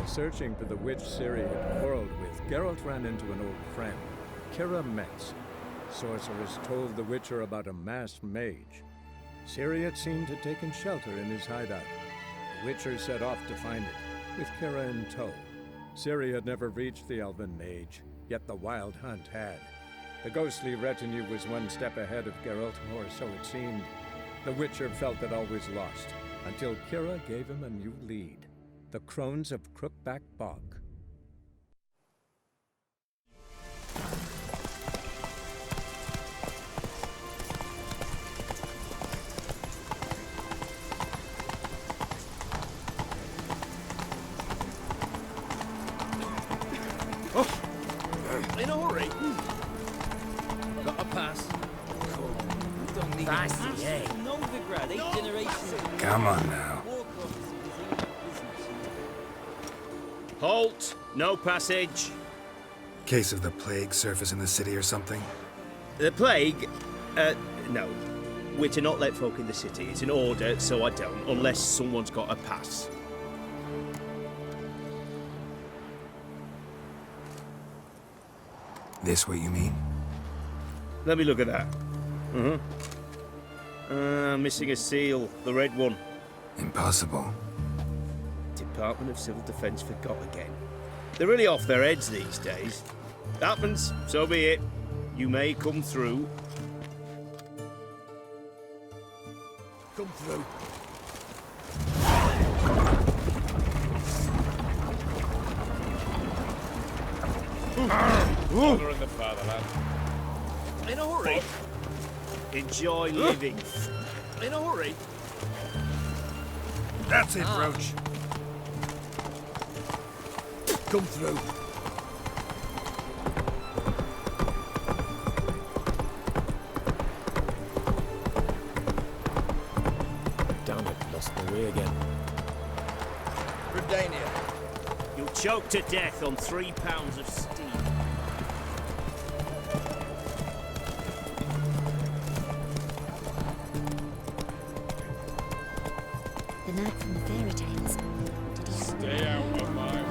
searching for the witch Ciri had quarreled with, Geralt ran into an old friend, Ciri Metz. Sorceress told the Witcher about a masked mage. Ciri had seemed to have taken shelter in his hideout. The Witcher set off to find it, with Ciri in tow. Ciri had never reached the elven mage, yet the wild hunt had. The ghostly retinue was one step ahead of Geralt, or so it seemed. The Witcher felt that all was lost, until Ciri gave him a new lead. The Crones of Crookback Bog. In a hurry. Got a pass. Don't need Party, eh? Novigrad, 8th generation. Come on now. Halt! No passage. Case of the plague surface in the city or something? The plague? No. We're to not let folk in the city. It's an order, so I don't, unless someone's got a pass. This what you mean? Let me look at that. Missing a seal. The red one. Impossible. Department of Civil Defence forgot again. They're really off their heads these days. Happens, so be it. You may come through. Come through. Honor in the fatherland. In a hurry. Enjoy living. In a hurry. That's it, Roach. Come through. Damn it, lost the way again. Redania. You'll choke to death on 3 pounds of steam. The knight from the fairy tales. Did he Stay out of my way.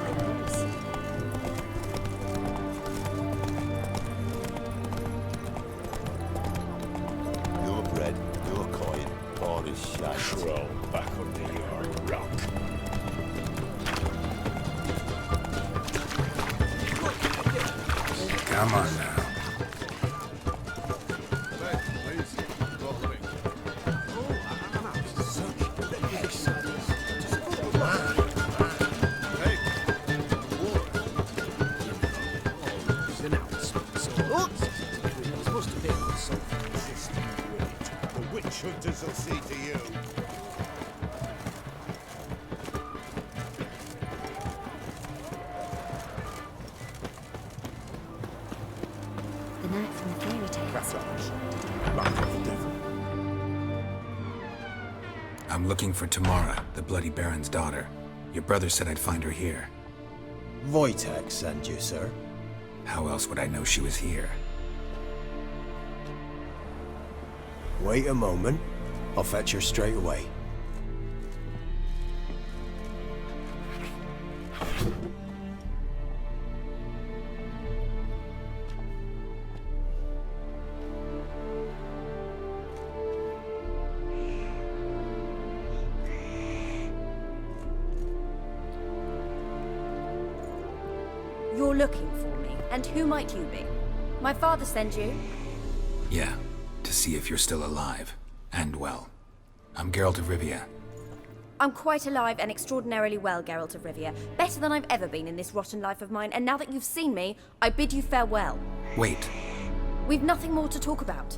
No bread, no coin, all is shite. Crawl back under your rock. Come on now. Hunters will see to you. the knight from the fairy tales? I'm looking for Tamara, the Bloody Baron's daughter. Your brother said I'd find her here. Wojtek sent you, sir. How else would I know she was here? Wait a moment. I'll fetch her straight away. You're looking for me, and who might you be? My father sent you? Yeah, to see if you're still alive. And well. I'm Geralt de Riv. I'm quite alive and extraordinarily well, Geralt of Rivia. Better than I've ever been in this rotten life of mine, and now that you've seen me, I bid you farewell. Wait. We've nothing more to talk about.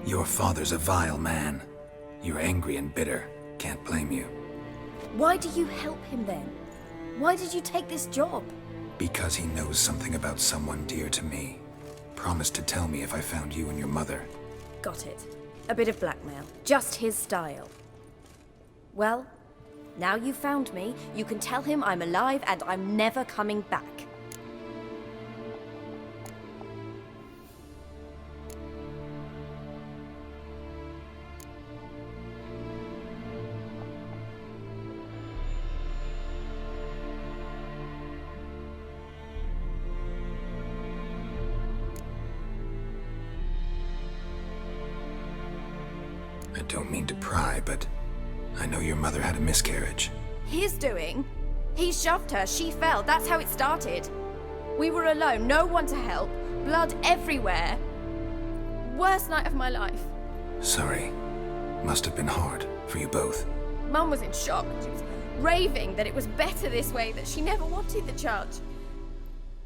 Your father's a vile man. You're angry and bitter. Can't blame you. Why do you help him then? Why did you take this job? Because he knows something about someone dear to me. Promised to tell me if I found you and your mother. Got it. A bit of blackmail. Just his style. Well, now you've found me, you can tell him I'm alive and I'm never coming back. Don't mean to pry, but I know your mother had a miscarriage. His doing? He shoved her, she fell, that's how it started. We were alone, no one to help, blood everywhere. Worst night of my life. Sorry. Must have been hard for you both. Mum was in shock. She was raving that it was better this way, that she never wanted the child.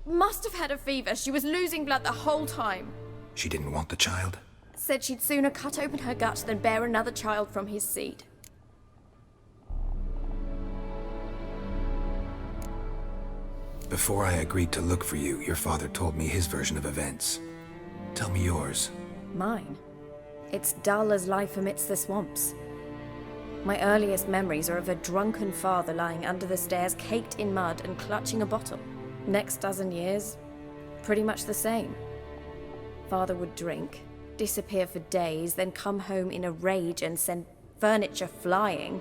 Must have had a fever. She was losing blood the whole time. She didn't want the child? Said she'd sooner cut open her gut than bear another child from his seed. Before I agreed to look for you, your father told me his version of events. Tell me yours. Mine? It's dull as life amidst the swamps. My earliest memories are of a drunken father lying under the stairs, caked in mud and clutching a bottle. Next dozen years, pretty much the same. Father would drink, disappear for days, then come home in a rage and send furniture flying.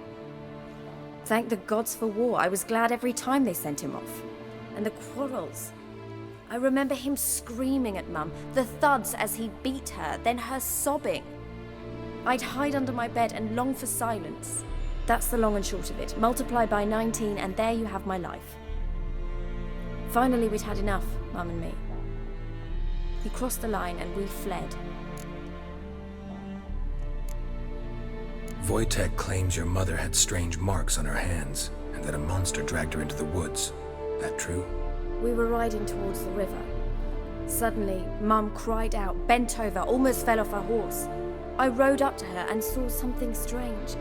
Thank the gods for war. I was glad every time they sent him off. And the quarrels. I remember him screaming at Mum, the thuds as he beat her, then her sobbing. I'd hide under my bed and long for silence. That's the long and short of it. Multiply by 19 and there you have my life. Finally we'd had enough, Mum and me. He crossed the line and we fled. Wojtek claims your mother had strange marks on her hands, and that a monster dragged her into the woods. That true? We were riding towards the river. Suddenly, Mum cried out, bent over, almost fell off her horse. I rode up to her and saw something strange.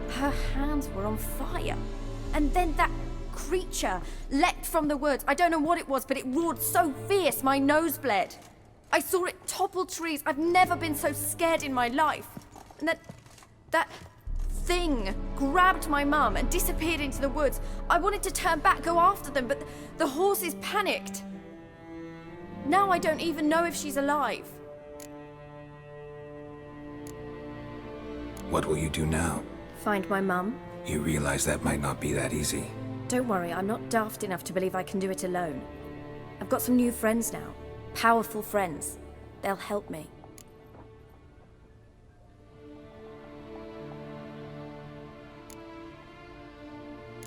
Her hands were on fire. And then that creature leapt from the woods. I don't know what it was, but it roared so fierce my nose bled. I saw it topple trees. I've never been so scared in my life. And that thing grabbed my mum and disappeared into the woods. I wanted to turn back, go after them, but the horses panicked. Now I don't even know if she's alive. What will you do now? Find my mum. You realize that might not be that easy. Don't worry, I'm not daft enough to believe I can do it alone. I've got some new friends now. Powerful friends. They'll help me.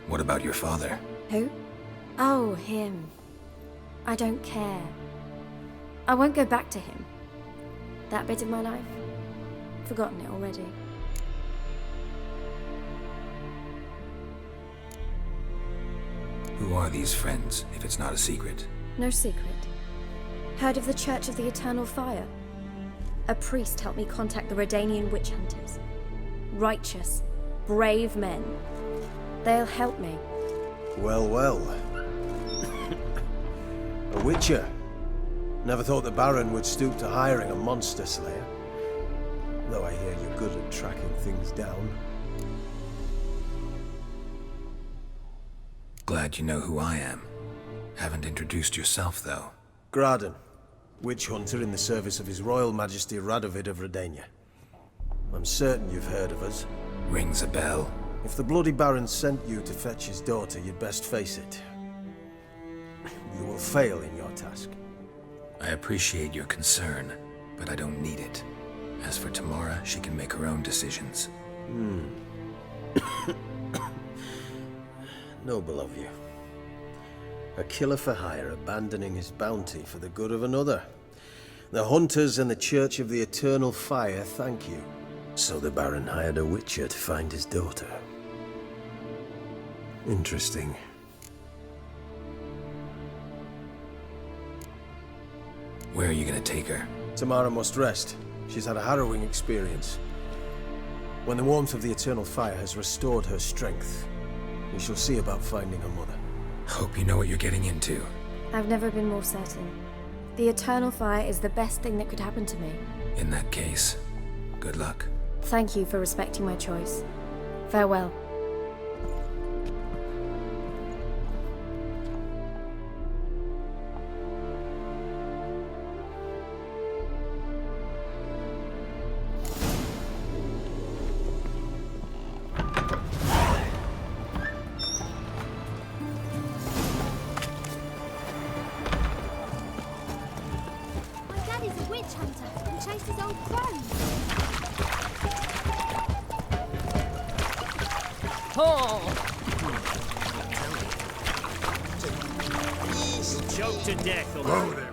What about your father? Who? Oh, him. I don't care. I won't go back to him. That bit of my life? Forgotten it already. Who are these friends, if it's not a secret? No secret. Heard of the Church of the Eternal Fire? A priest helped me contact the Redanian witch hunters. Righteous, brave men. They'll help me. Well, well. A witcher. Never thought the Baron would stoop to hiring a monster slayer. Though I hear you're good at tracking things down. Glad you know who I am. Haven't introduced yourself, though. Graden, witch hunter in the service of His Royal Majesty Radovid of Redania. I'm certain you've heard of us. Rings a bell. If the bloody Baron sent you to fetch his daughter, you'd best face it. You will fail in your task. I appreciate your concern, but I don't need it. As for Tamara, she can make her own decisions. Noble of you. A killer for hire abandoning his bounty for the good of another. The hunters and the Church of the Eternal Fire thank you. So the Baron hired a witcher to find his daughter. Interesting. Where are you gonna take her? Tamara must rest. She's had a harrowing experience. When the warmth of the Eternal Fire has restored her strength, we shall see about finding her mother. Hope you know what you're getting into. I've never been more certain. The Eternal Fire is the best thing that could happen to me. In that case, good luck. Thank you for respecting my choice. Farewell. My daddy's a witch hunter and chased his old crones. Oh! Choke to death. Whoa there.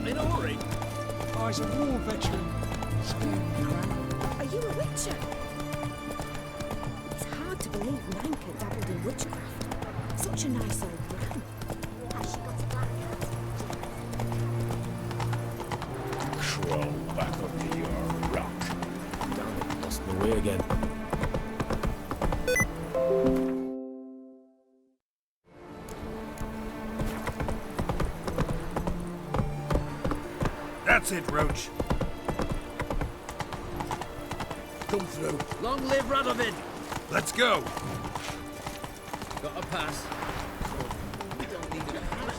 In a hurry? I was a war veteran. Spare me, Gran. Are you a witcher? It's hard to believe Nanka dabbled in witchcraft. Such a nice old Gran. Has she got a black cat? Crawl back under your rock. Damn it, lost my way again. That's it, Roach. Come through. Long live Radovid! Let's go. Got a pass. We don't need a pass.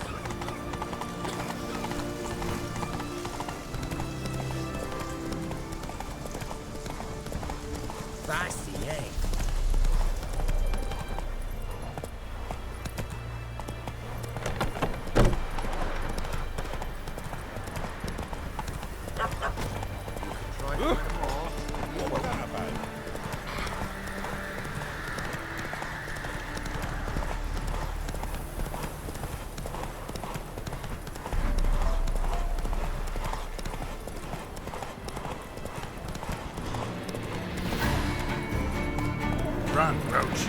Party, eh? Run, Roach.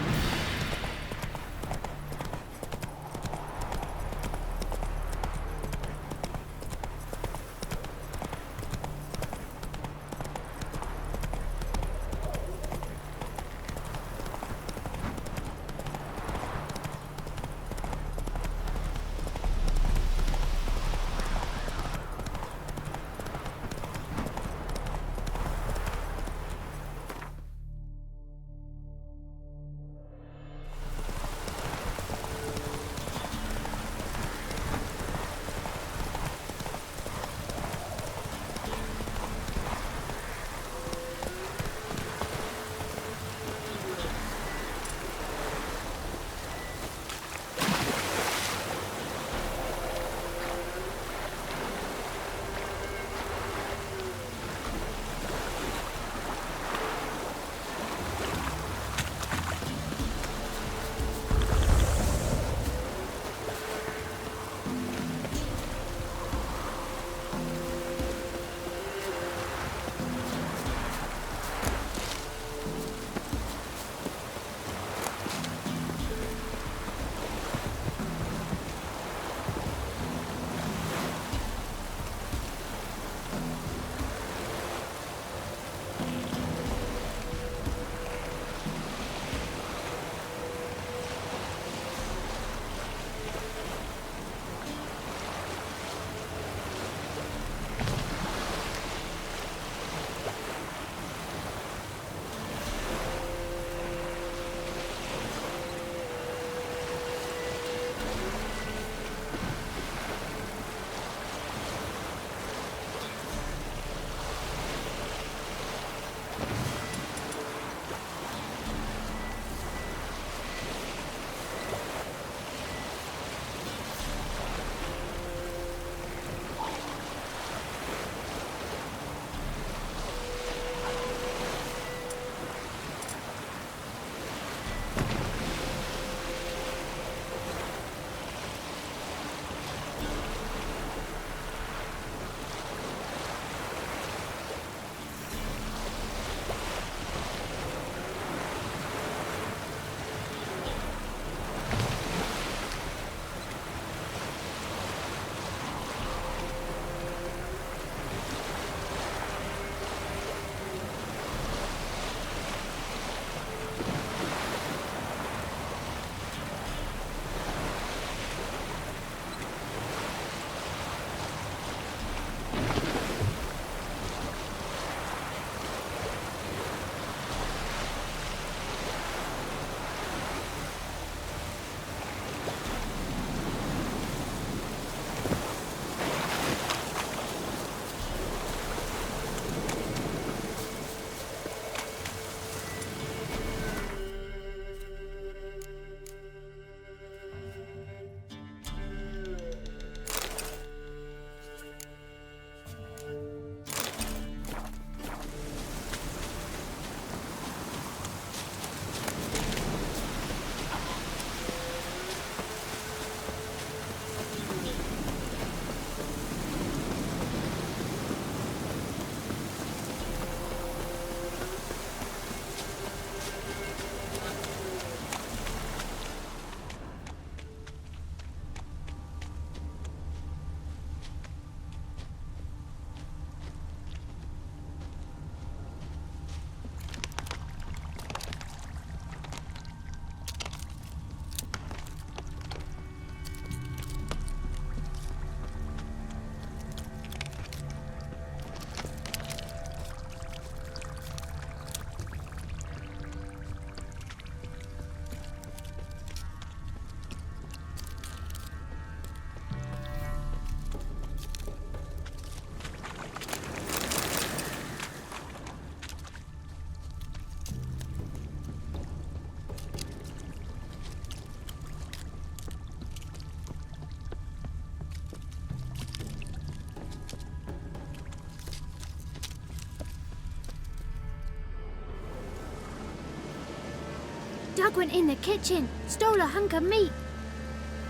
Dog went in the kitchen, stole a hunk of meat.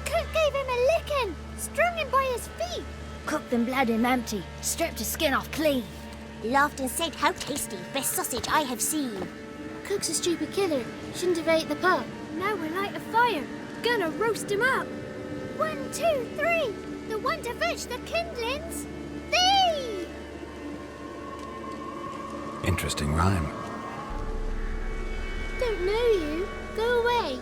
Cook gave him a licking, strung him by his feet. Cooked and bled him empty, stripped his skin off clean. Laughed and said, how tasty, best sausage I have seen. Cook's a stupid killer, shouldn't have ate the pup. Now we'll light a fire, gonna roast him up. 1, 2, 3, the one to fetch the kindlings. Thee! Interesting rhyme. Don't know you. Go away.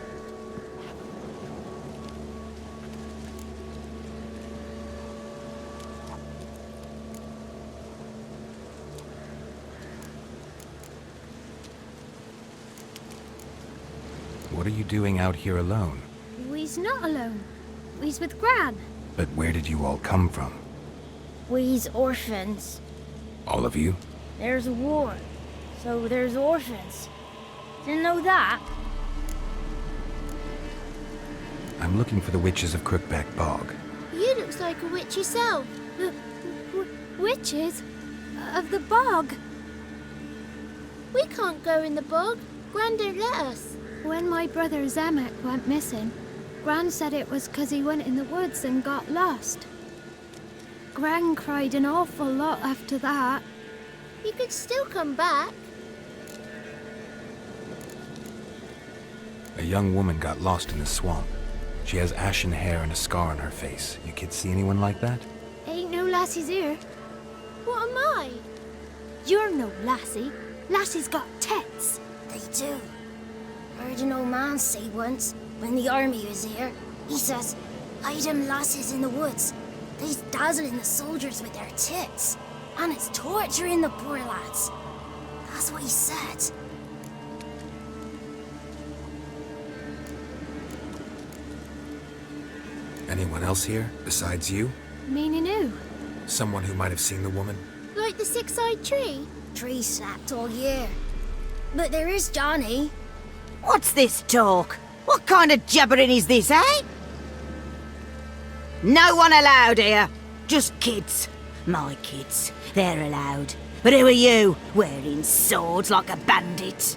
What are you doing out here alone? We's not alone. We's with Gran. But where did you all come from? We's orphans. All of you? There's a war, so there's orphans. Didn't know that? I'm looking for the witches of Crookback Bog. You looks like a witch yourself. Witches? Of the bog? We can't go in the bog. Gran don't let us. When my brother Zemek went missing, Gran said it was 'cause he went in the woods and got lost. Gran cried an awful lot after that. You could still come back. A young woman got lost in the swamp. She has ashen hair and a scar on her face. You kids see anyone like that? Ain't no lassies here. What am I? You're no lassie. Lassie's got tits. They do. Heard an old man say once, when the army was here, he says, hide them lasses in the woods. They's dazzling the soldiers with their tits. And it's torturing the poor lads. That's what he said. Anyone else here, besides you? Meaning who? Someone who might have seen the woman? Like the six-eyed tree? Tree snapped all year. But there is Johnny. What's this talk? What kind of jabbering is this, eh? No one allowed here. Just kids. My kids. They're allowed. But who are you, wearing swords like a bandit?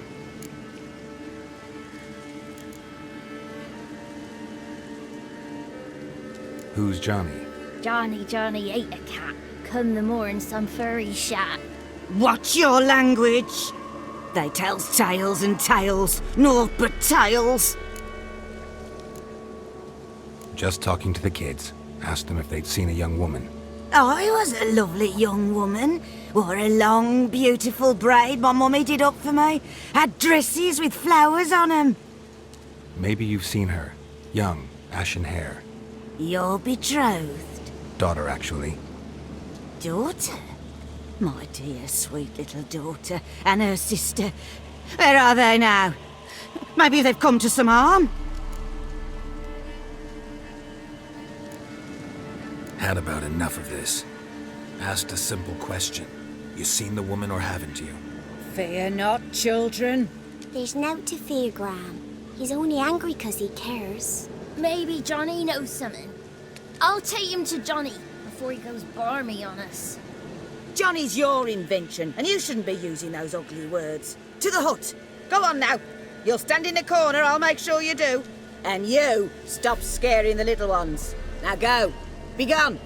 Who's Johnny? Johnny ate a cat. Come the more in some furry shat. Watch your language. They tells tales and tales, naught but tales. Just talking to the kids. Asked them if they'd seen a young woman. I was a lovely young woman. Wore a long, beautiful braid my mummy did up for me. Had dresses with flowers on 'em. Maybe you've seen her. Young, ashen hair. You're betrothed? Daughter, actually. Daughter? My dear, sweet little daughter and her sister. Where are they now? Maybe they've come to some harm? Had about enough of this. Asked a simple question. You seen the woman or haven't you? Fear not, children. There's nought to fear, Gran. He's only angry 'cause he cares. Maybe Johnny knows something. I'll take him to Johnny before he goes barmy on us. Johnny's your invention, and you shouldn't be using those ugly words. To the hut. Go on now. You'll stand in the corner, I'll make sure you do. And you, stop scaring the little ones. Now go. Be gone.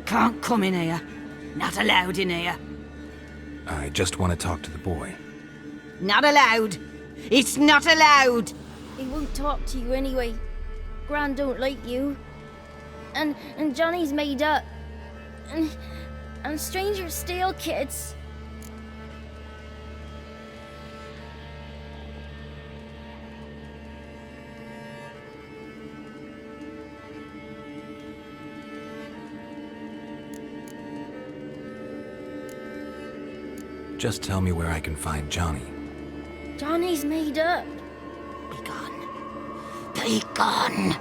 Can't come in here. Not allowed in here. I just want to talk to the boy. Not allowed. It's not allowed. He won't talk to you anyway. Gran don't like you. And Johnny's made up. And strangers steal kids. Just tell me where I can find Johnny. Johnny's made up. Be gone. Be gone.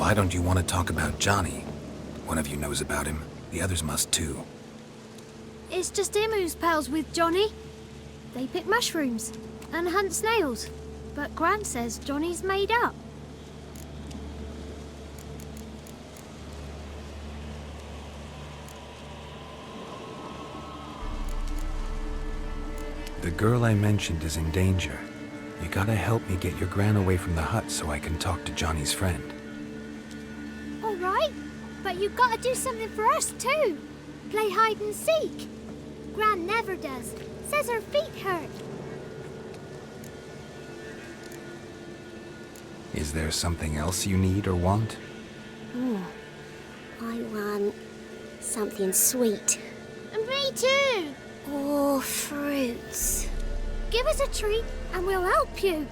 Why don't you want to talk about Johnny? One of you knows about him. The others must too. It's just him who's pals with Johnny. They pick mushrooms and hunt snails. But Gran says Johnny's made up. The girl I mentioned is in danger. You gotta help me get your Gran away from the hut so I can talk to Johnny's friend. All right, but you've got to do something for us too. Play hide and seek. Gran never does. Says her feet hurt. Is there something else you need or want? I want something sweet. And me too. Oh, fruits. Give us a treat and we'll help you.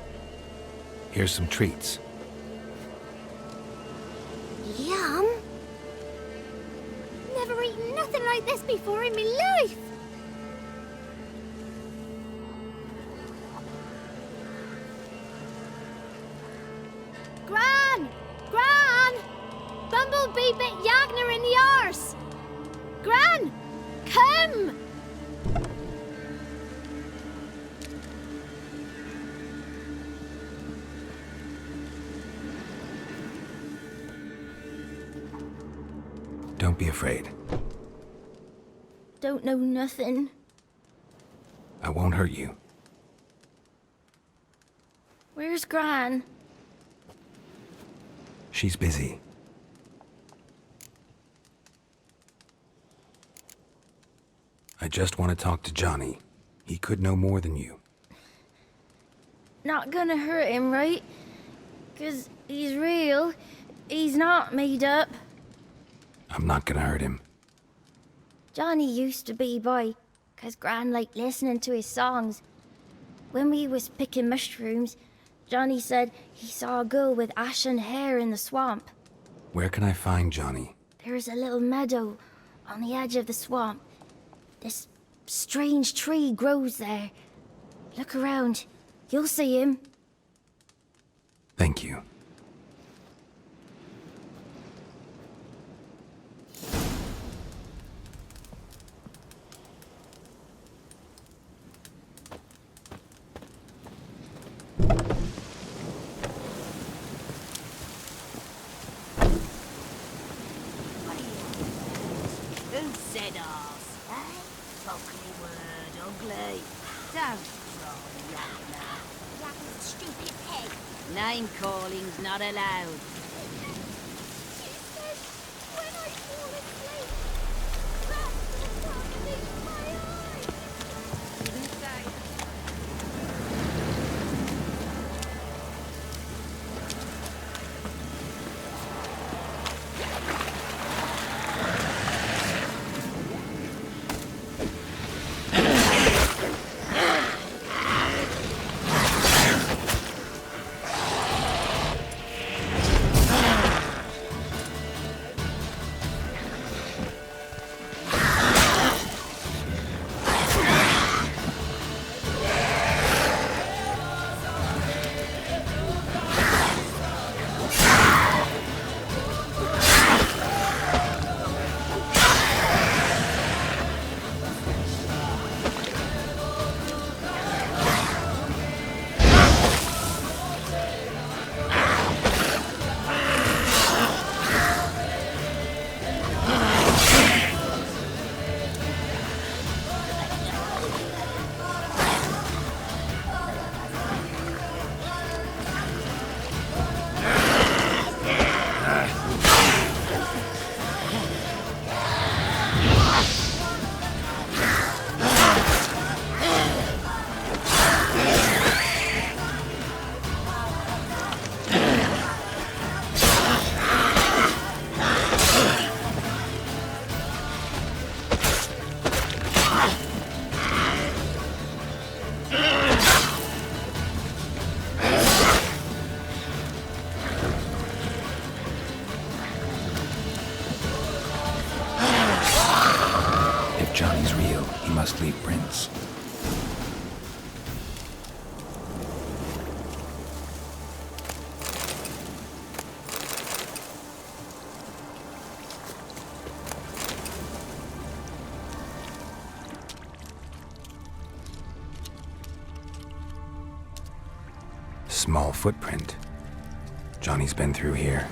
Here's some treats. Yum. Never eaten nothing like this before in my life. Gran! Gran! Bumblebee bit Yagner in the arse. Gran! Come! Don't be afraid. Don't know nothing. I won't hurt you. Where's Gran? She's busy. I just want to talk to Johnny. He could know more than you. Not gonna hurt him, right? 'Cause he's real. He's not made up. I'm not gonna hurt him. Johnny used to be by, 'cause Gran liked listening to his songs. When we was picking mushrooms, Johnny said he saw a girl with ashen hair in the swamp. Where can I find Johnny? There's a little meadow on the edge of the swamp. This strange tree grows there. Look around. You'll see him. Thank you. Who said arse? Ugly word, ugly. Don't try, Yagner. Yagner's stupid pig. Name calling's not allowed. She said, when I fall asleep, Gran will come leave my eyes. Didn't say. Johnny's real, he must leave prints. small footprint. Johnny's been through here.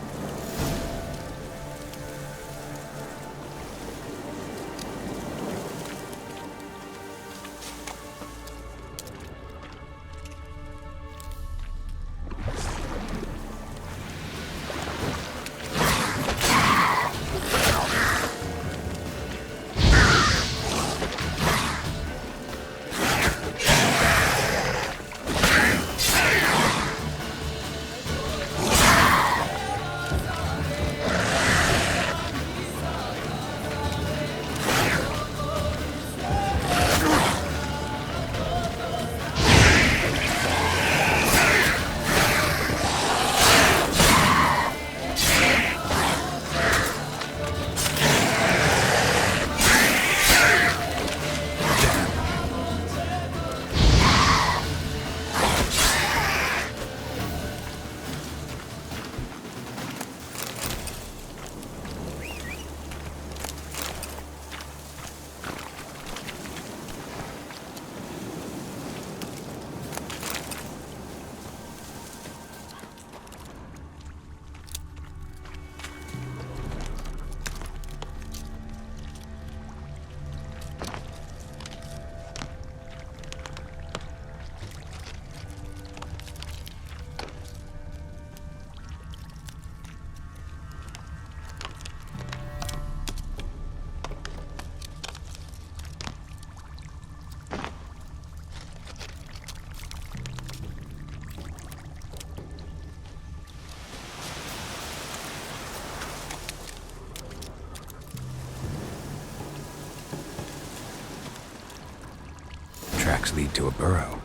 Tracks lead to a burrow.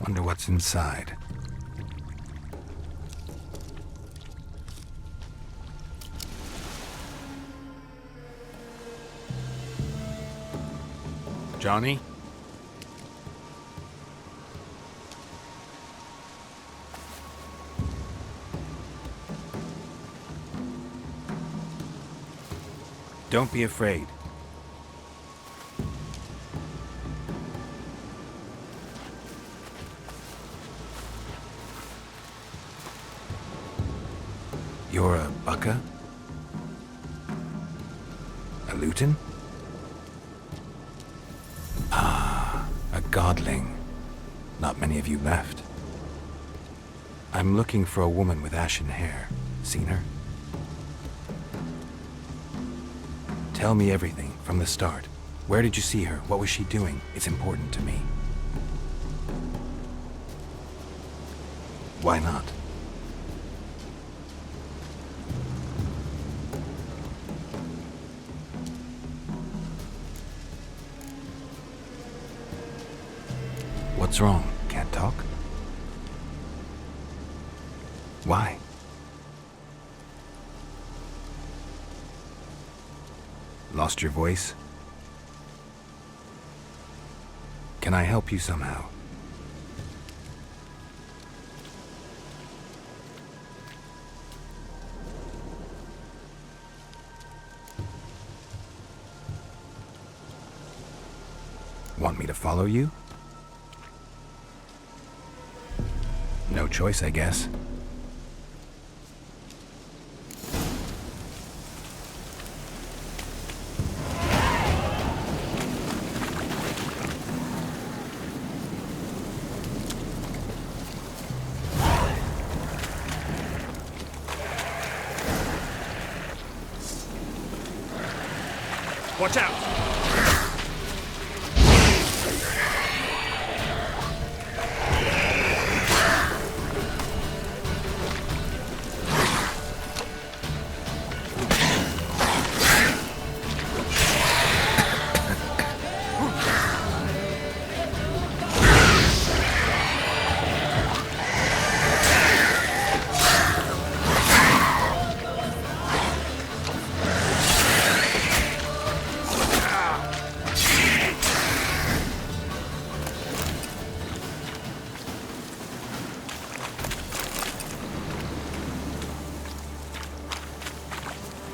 Wonder what's inside. Johnny? Don't be afraid. You're a bucka? A luton? Ah, a godling. Not many of you left. I'm looking for a woman with ashen hair. Seen her? Tell me everything from the start. Where did you see her? What was she doing? It's important to me. Why not? What's wrong? Can't talk? Why? Lost your voice? Can I help you somehow? Want me to follow you? No choice, I guess. Watch out!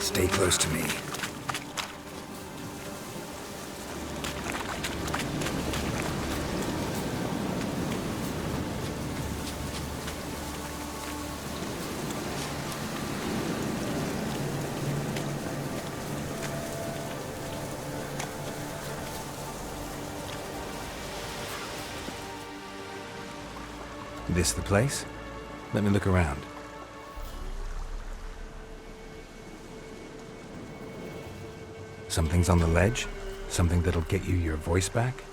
Stay close to me. This the place? Let me look around. Something's on the ledge? Something that'll get you your voice back?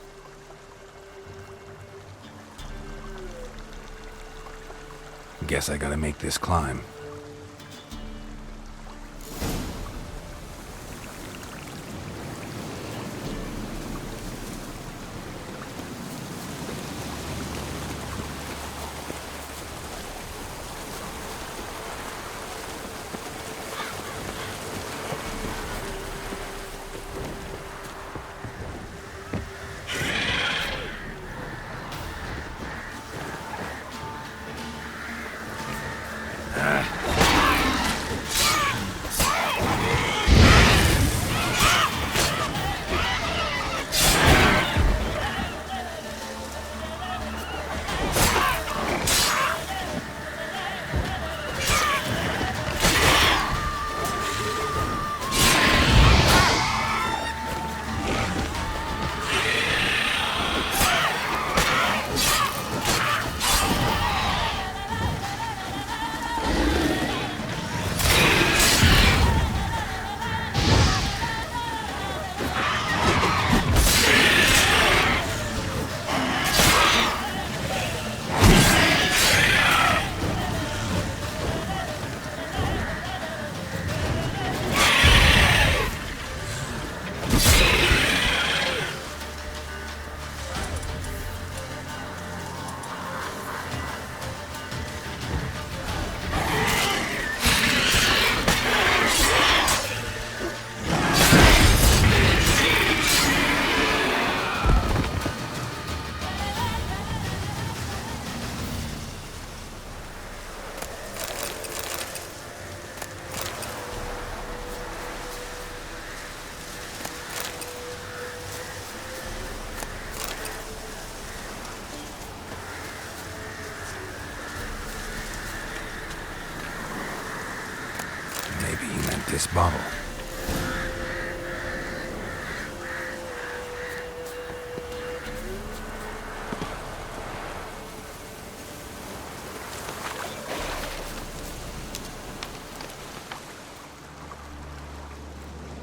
Guess I gotta make this climb. This bottle.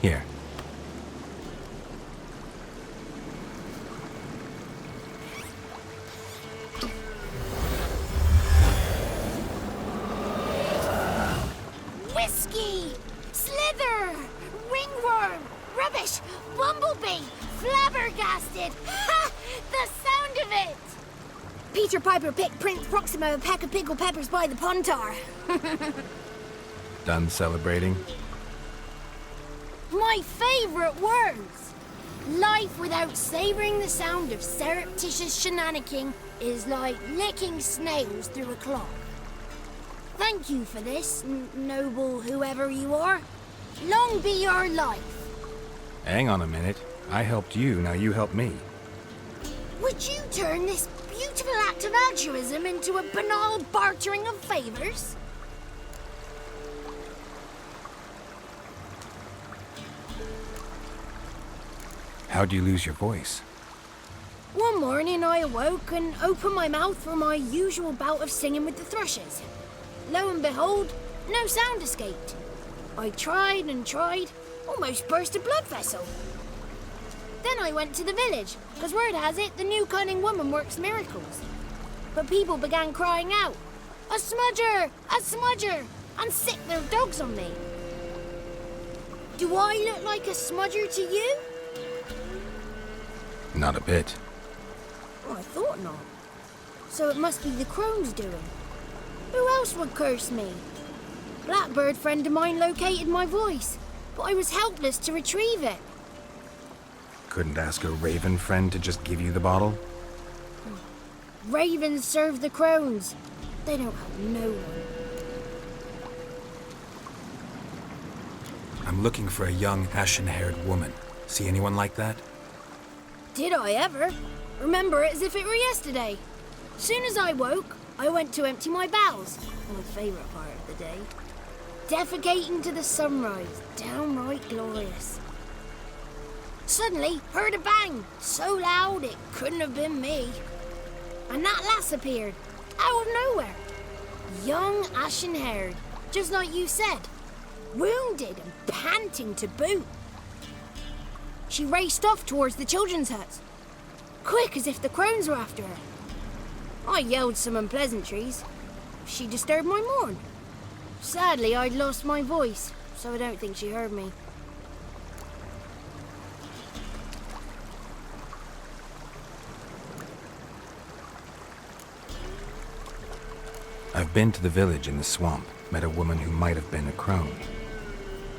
Here. Whiskey! Slither! Ringworm! Rubbish! Bumblebee! Flabbergasted! Ha! The sound of it! Peter Piper picked Prince Proximo a pack of pickled peppers by the pontar. Done celebrating? My favourite words! Life without savouring the sound of surreptitious shenanigans is like licking snails through a clock. Thank you for this, noble whoever you are. Long be your life. Hang on a minute. I helped you, now you help me. Would you turn this beautiful act of altruism into a banal bartering of favours? How'd you lose your voice? One morning I awoke and opened my mouth for my usual bout of singing with the thrushes. Lo and behold, no sound escaped. I tried and tried, almost burst a blood vessel. Then I went to the village, because word has it the new cunning woman works miracles. But people began crying out, "A smudger! A smudger!" and sick their dogs on me. Do I look like a smudger to you? Not a bit. Oh, I thought not. So it must be the crone's doing. Who else would curse me? Blackbird friend of mine located my voice, but I was helpless to retrieve it. Couldn't ask a raven friend to just give you the bottle? Ravens serve the crones. They don't have no one. I'm looking for a young, ashen-haired woman. See anyone like that? Did I ever? Remember it as if it were yesterday. Soon as I woke, I went to empty my bowels. My favourite part of the day. Defecating to the sunrise. Downright glorious. Suddenly, heard a bang. So loud it couldn't have been me. And that lass appeared. out of nowhere. Young, ashen-haired, just like you said. Wounded and panting to boot. She raced off towards the children's huts, quick as if the crones were after her. I yelled some unpleasantries. She disturbed my morn. Sadly, I'd lost my voice, so I don't think she heard me. I've been to the village in the swamp, met a woman who might have been a crone.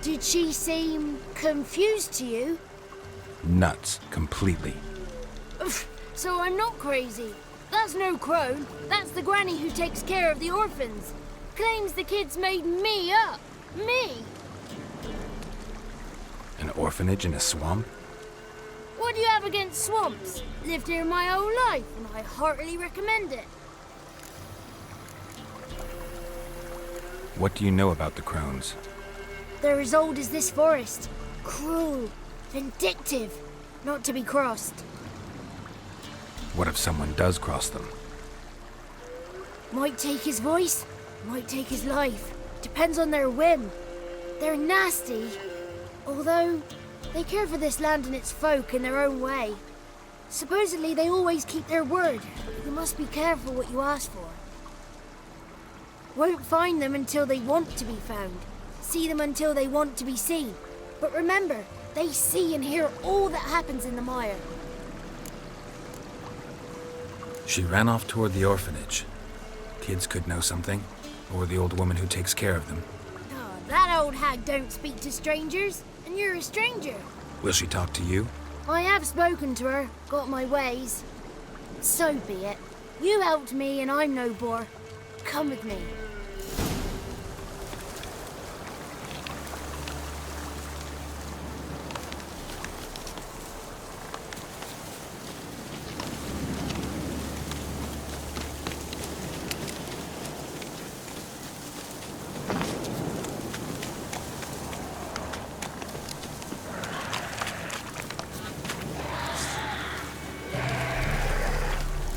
Did she seem confused to you? Nuts, completely. So I'm not crazy. That's no crone. That's the granny who takes care of the orphans. Claims the kids made me up. Me! An orphanage in a swamp? What do you have against swamps? Lived here my whole life, and I heartily recommend it. What do you know about the crones? They're as old as this forest. Cruel, vindictive, not to be crossed. What if someone does cross them? Might take his voice, might take his life. Depends on their whim. They're nasty, although they care for this land and its folk in their own way. Supposedly they always keep their word. You must be careful what you ask for. Won't find them until they want to be found. See them until they want to be seen. But remember, they see and hear all that happens in the mire. She ran off toward the orphanage. Kids could know something, or the old woman who takes care of them. Oh, that old hag don't speak to strangers, and you're a stranger. Will she talk to you? I have spoken to her, got my ways. So be it. You helped me and I'm no bore. Come with me.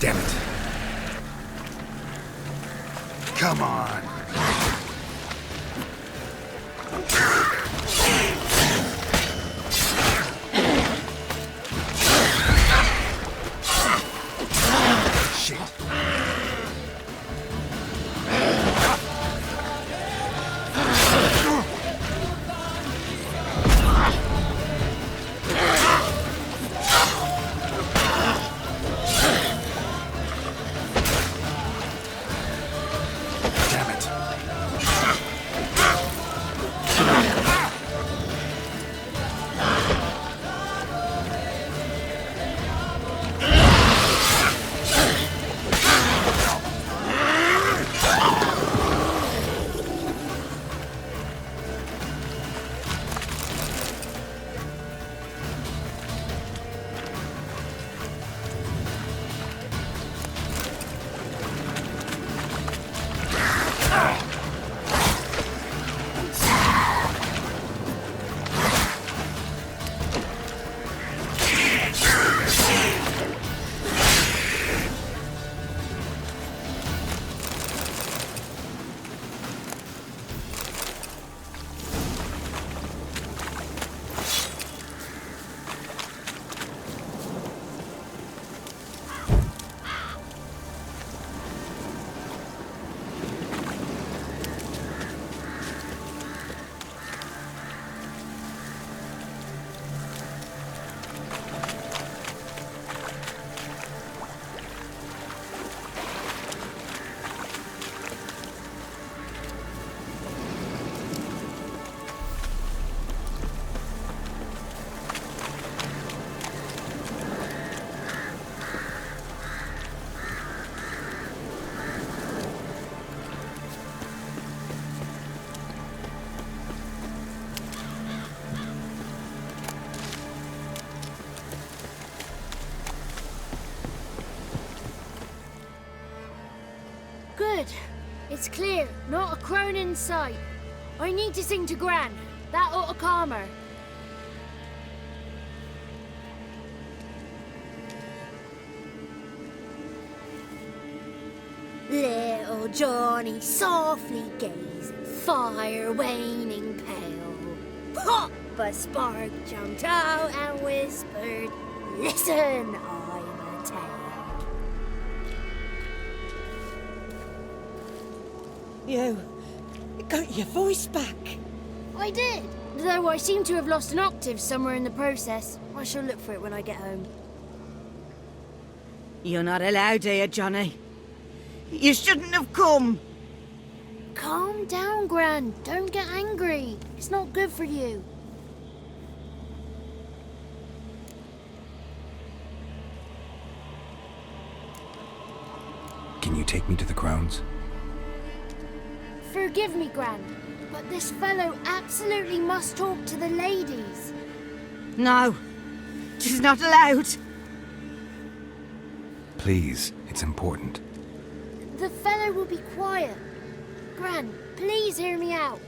Damn it. Come on. Shit. Good. It's clear. Not a crone in sight. I need to sing to Gran. That ought to calm her. Little Johnny softly gazed, fire waning pale. Pop! A spark jumped out and whispered, "Listen, I'm a tale." You got your voice back. I did, though I seem to have lost an octave somewhere in the process. I shall look for it when I get home. You're not allowed here, Johnny. You shouldn't have come. Calm down, Gran. Don't get angry. It's not good for you. Can you take me to the grounds? Forgive me, Gran, but this fellow absolutely must talk to the ladies. No, she's not allowed. Please, it's important. The fellow will be quiet. Gran, please hear me out.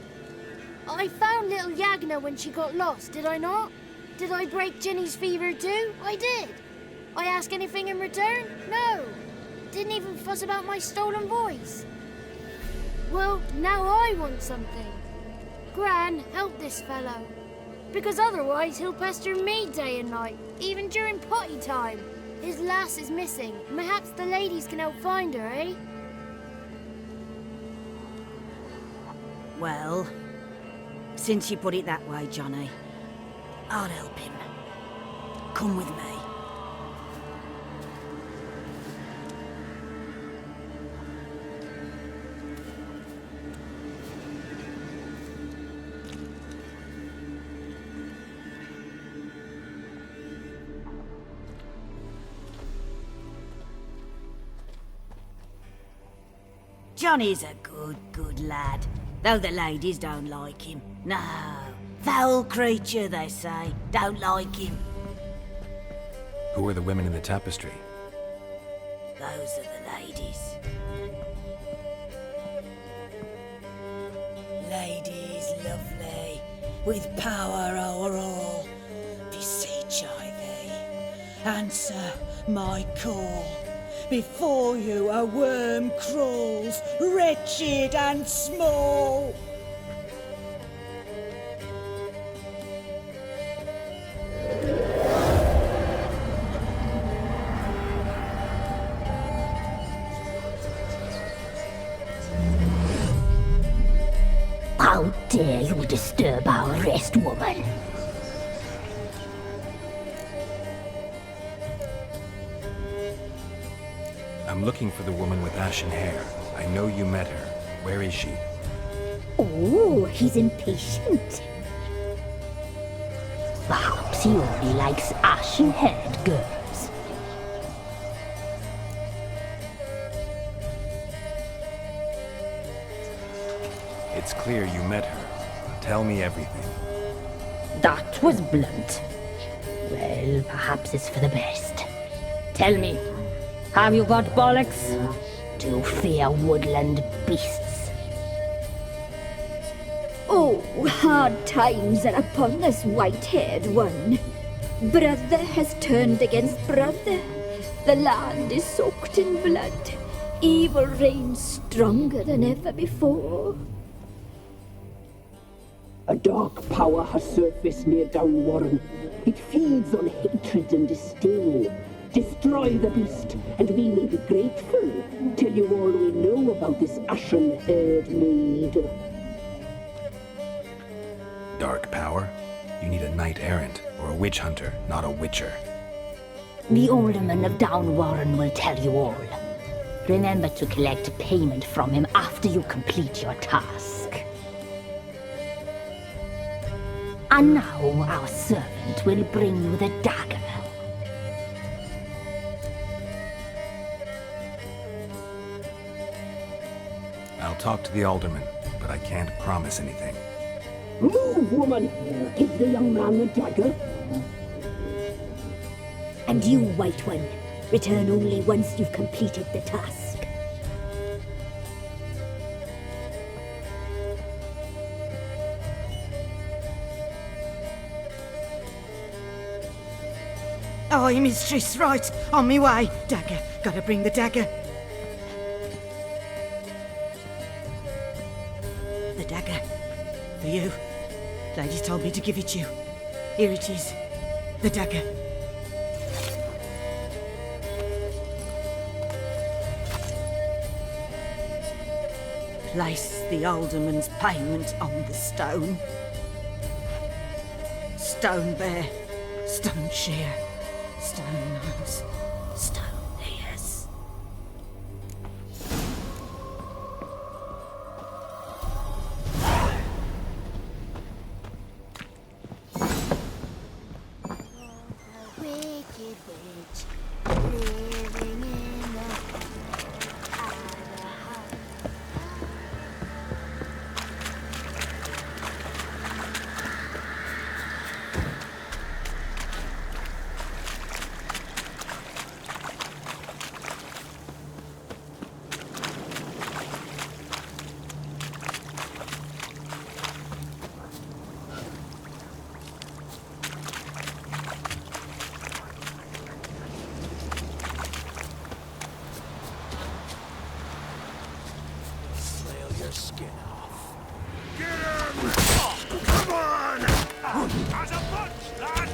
I found little Yagna when she got lost, did I not? Did I break Ginny's fever too? I did. I ask anything in return? No. Didn't even fuss about my stolen voice. Well, now I want something. Gran, help this fellow. Because otherwise he'll pester me day and night, even during potty time. His lass is missing. Perhaps the ladies can help find her, eh? Well, since you put it that way, Johnny, I'll help him. Come with me. Johnny's a good lad, though the ladies don't like him. No, foul creature, they say. Don't like him. Who are the women in the tapestry? Those are the ladies. Ladies lovely, with power o'er all. Beseech I thee, answer my call. Before you a worm crawls, wretched and small. How dare you disturb our rest, woman? I'm looking for the woman with ashen hair. I know you met her. Where is she? Oh, he's impatient. Perhaps he only likes ashen-haired girls. It's clear you met her. Tell me everything. That was blunt. Well, perhaps it's for the best. Tell me, have you got bollocks? Do you fear woodland beasts? Oh, hard times are upon this white-haired one. Brother has turned against brother. The land is soaked in blood. Evil reigns stronger than ever before. A dark power has surfaced near Downwarren. It feeds on hatred and disdain. Destroy the beast, and we may be grateful. Tell you all we know about this ashen-haired maid. Dark power? You need a knight-errant or a witch hunter, not a witcher. The alderman of Downwarren will tell you all. Remember to collect payment from him after you complete your task. And now our servant will bring you the dagger. I'll talk to the alderman, but I can't promise anything. Move, woman! Give the young man the dagger. And you, White One, return only once you've completed the task. Aye, mistress, right. On me way. Dagger. Gotta bring the dagger. the dagger. For you. Lady told me to give it you. Here it is. The dagger. Place the alderman's payment on the stone. Stone bear, stone shear, stone nose, stone ears. Wicked witch, living in the Skin off. Get him! Come on! As a bunch, lads!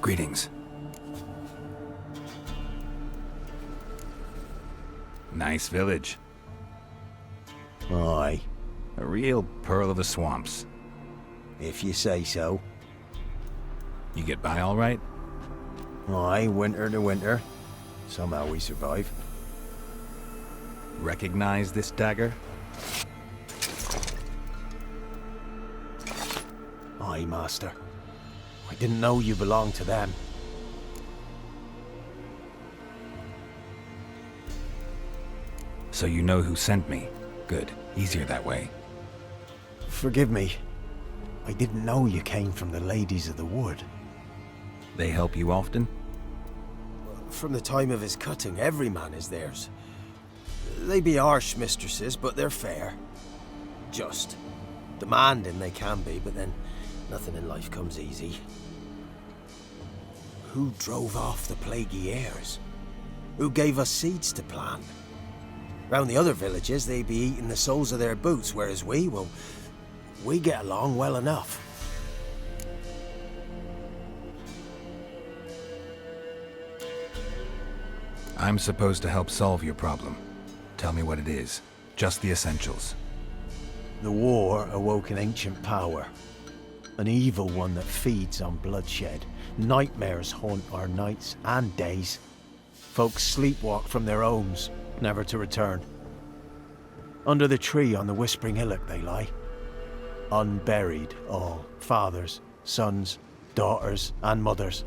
Greetings. Nice village. Aye. A real pearl of the swamps. If you say so. You get by all right? Aye, winter to winter. Somehow we survive. Recognize this dagger? Aye, master. I didn't know you belonged to them. So you know who sent me. Good. Easier that way. Forgive me. I didn't know you came from the Ladies of the Wood. They help you often? From the time of his cutting, every man is theirs. They be harsh mistresses, but they're fair. Just. Demanding they can be, but then nothing in life comes easy. Who drove off the plaguey airs? Who gave us seeds to plant? Round the other villages, they be eating the soles of their boots, whereas we get along well enough. I'm supposed to help solve your problem. Tell me what it is. Just the essentials. The war awoke an ancient power. An evil one that feeds on bloodshed. Nightmares haunt our nights and days. Folks sleepwalk from their homes, never to return. Under the tree on the Whispering Hillock they lie. Unburied all, fathers, sons, daughters and mothers.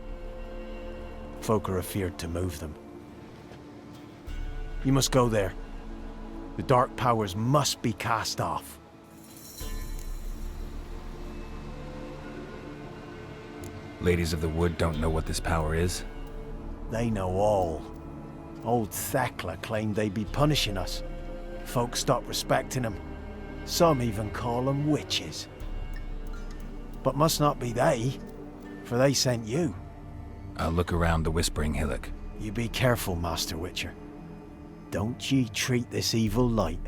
Folk are afeard to move them. You must go there. The dark powers must be cast off. Ladies of the Wood don't know what this power is? They know all. Old Thekla claimed they'd be punishing us. Folk stopped respecting them. Some even call them witches. But must not be they, for they sent you. I'll look around the Whispering Hillock. You be careful, Master Witcher. Don't ye treat this evil light.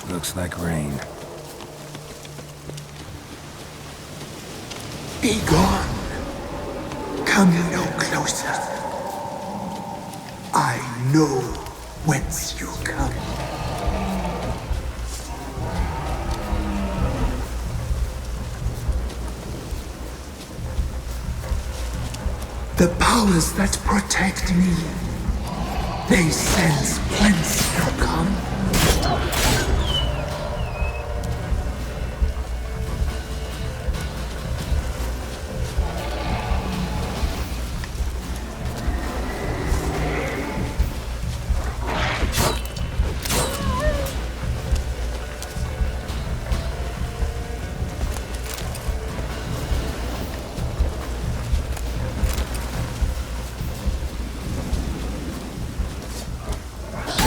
Looks like rain. Be gone. Come no closer. I know whence you come. The powers that protect me, they sense whence you come.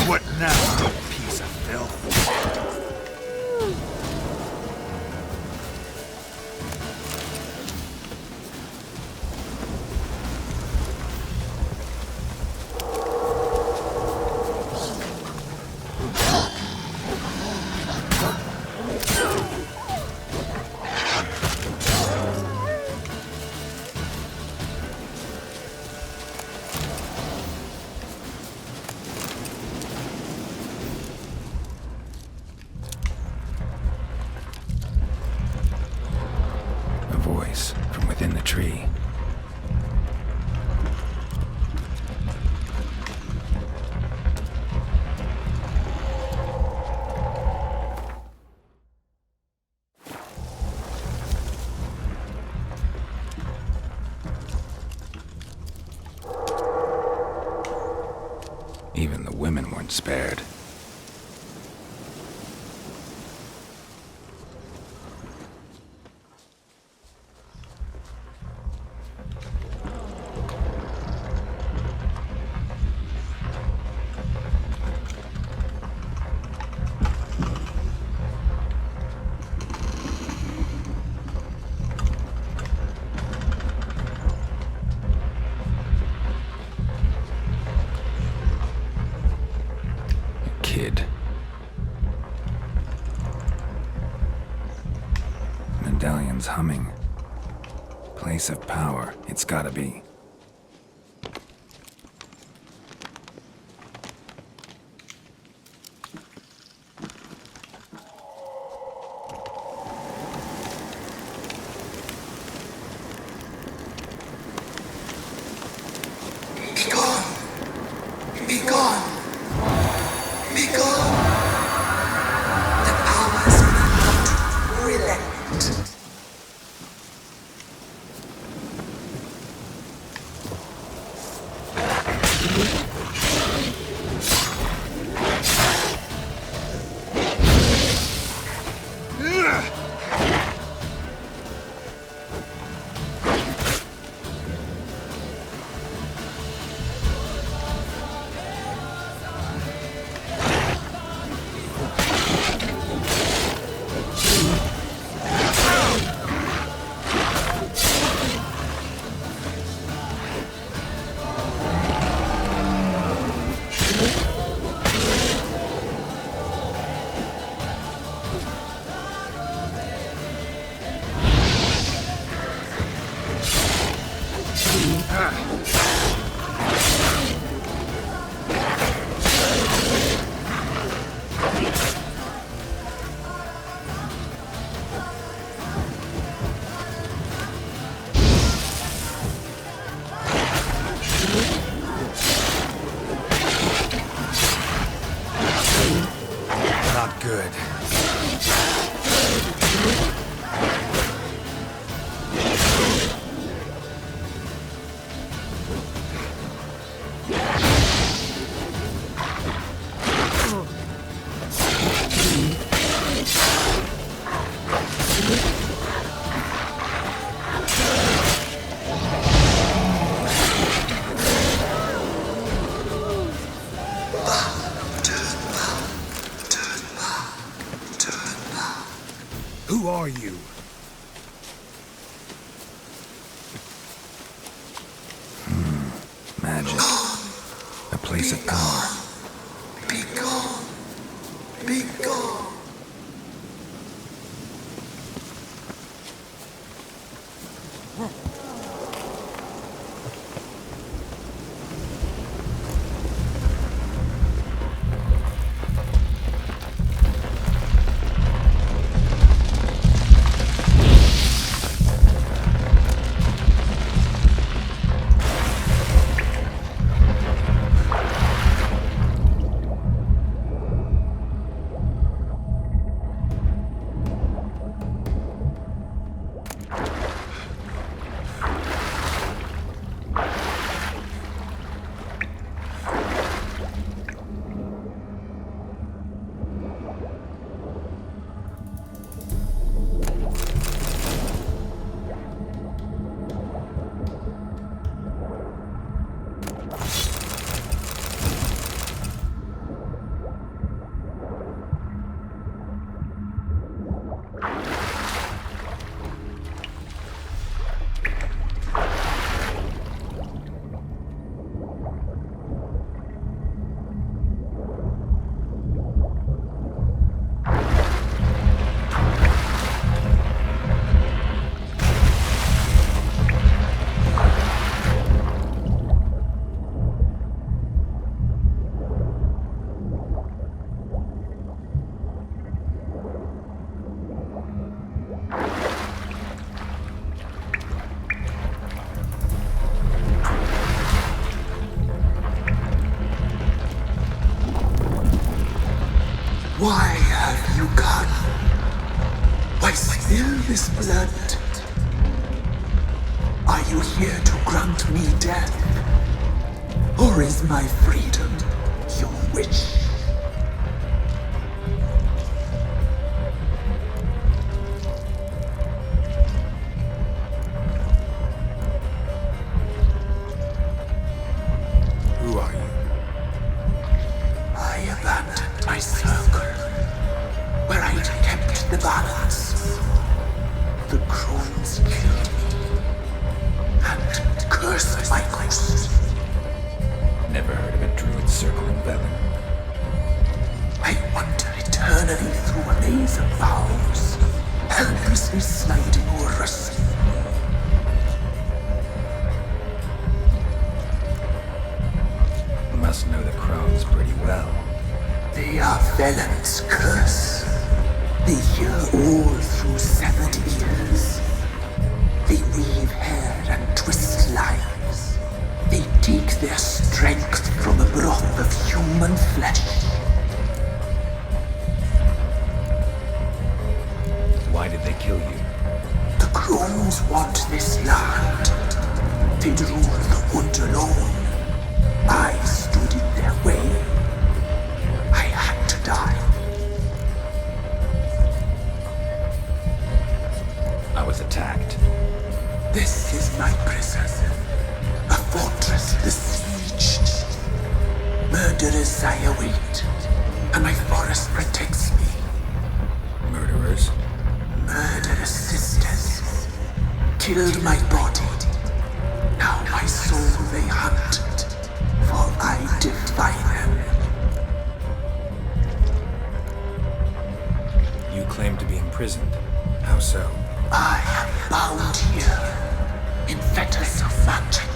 What now, you piece of filth? From within the tree. Even the women weren't spared. humming. Place of power, it's gotta be. Who are you? Magic. A place of power. Be gone. Be gone. Why have you come? Why spill this blood? Are you here to grant me death? Or is my freedom your wish? Who are you? I abandoned my circle, where I'd kept the balance. The crones killed me, and cursed my ghost. Never heard of a druid circle in Velen. They are felons' curse. They hear all through severed ears. They weave hair and twist lives. They take their strength from the broth of human flesh. Why did they kill you? The crones want this land. They'd rule the wood alone. I stood in their way. I had to die. I was attacked. This is my prison. A fortress besieged. Murderers I await, and my forest protects me. Murderers? Murderous sisters killed my body. Now my soul they hunt, for I defy them. You claim to be imprisoned. How so? I am bound here in fetters of magic.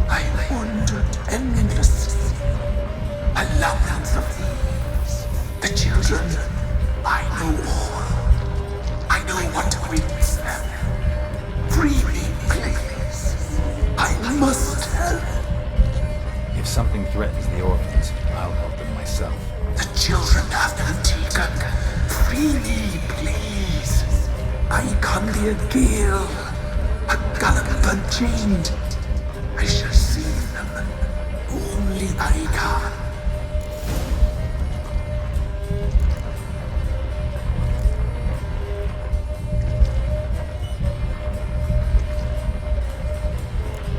I wandered endlessly, a labyrinth of thieves. The children, I know all. I know what awaits them. Free me, please. I must help. If something threatens the orphans, I'll help them myself. The children have been taken. Free me, please. I can be a gale, a gallop unchained. I shall save them. Only I can.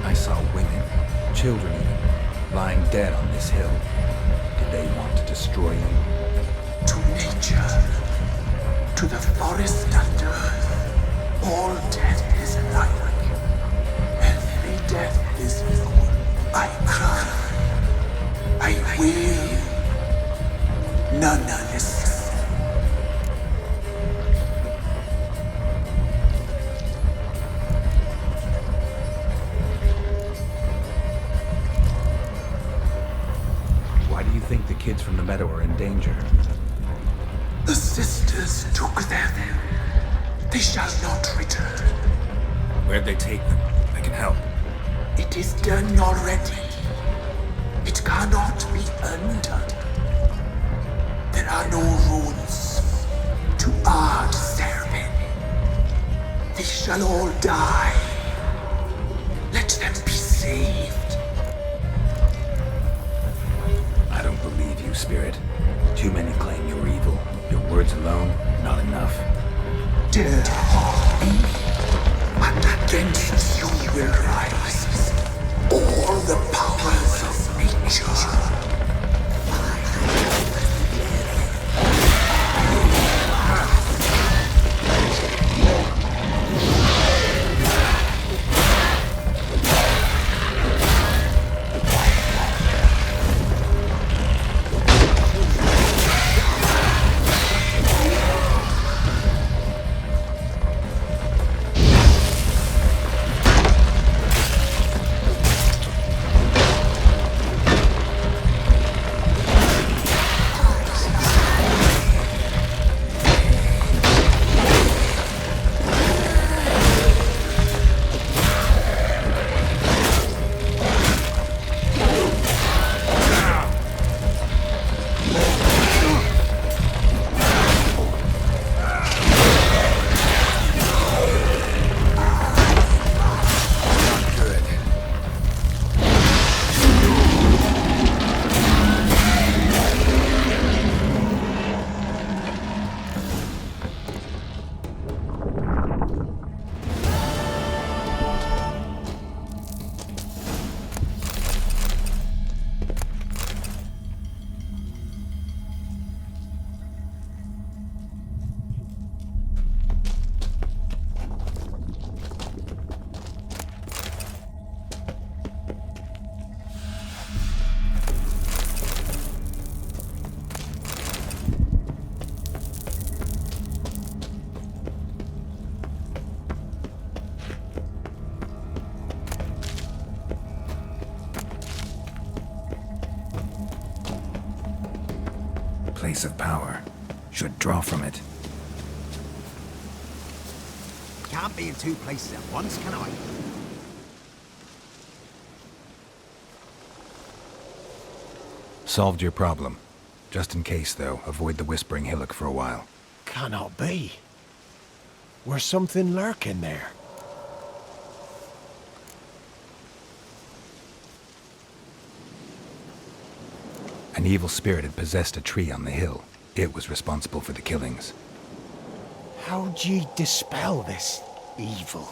I saw women, children even, lying dead on this hill. Did they want to destroy you? To nature, to the forest and earth, all death is alike. Every death is evil. I cry. I wail. None listens. Why do you think the kids from the meadow are in danger? The sisters took them. They shall not return. Where'd they take them? I can help. It is done already. It cannot be undone. There are no rules to our serving. They shall all die. Let them be saved. I don't believe you, Spirit. Too many claim you're evil. Your words alone, not enough. Dare harm me, and against you will rise all the powers of nature. place of power. Should draw from it. Can't be in two places at once, can I? Solved your problem. Just in case, though, avoid the Whispering Hillock for a while. Cannot be. Where's something lurking there? An evil spirit had possessed a tree on the hill. It was responsible for the killings. How'd ye dispel this evil?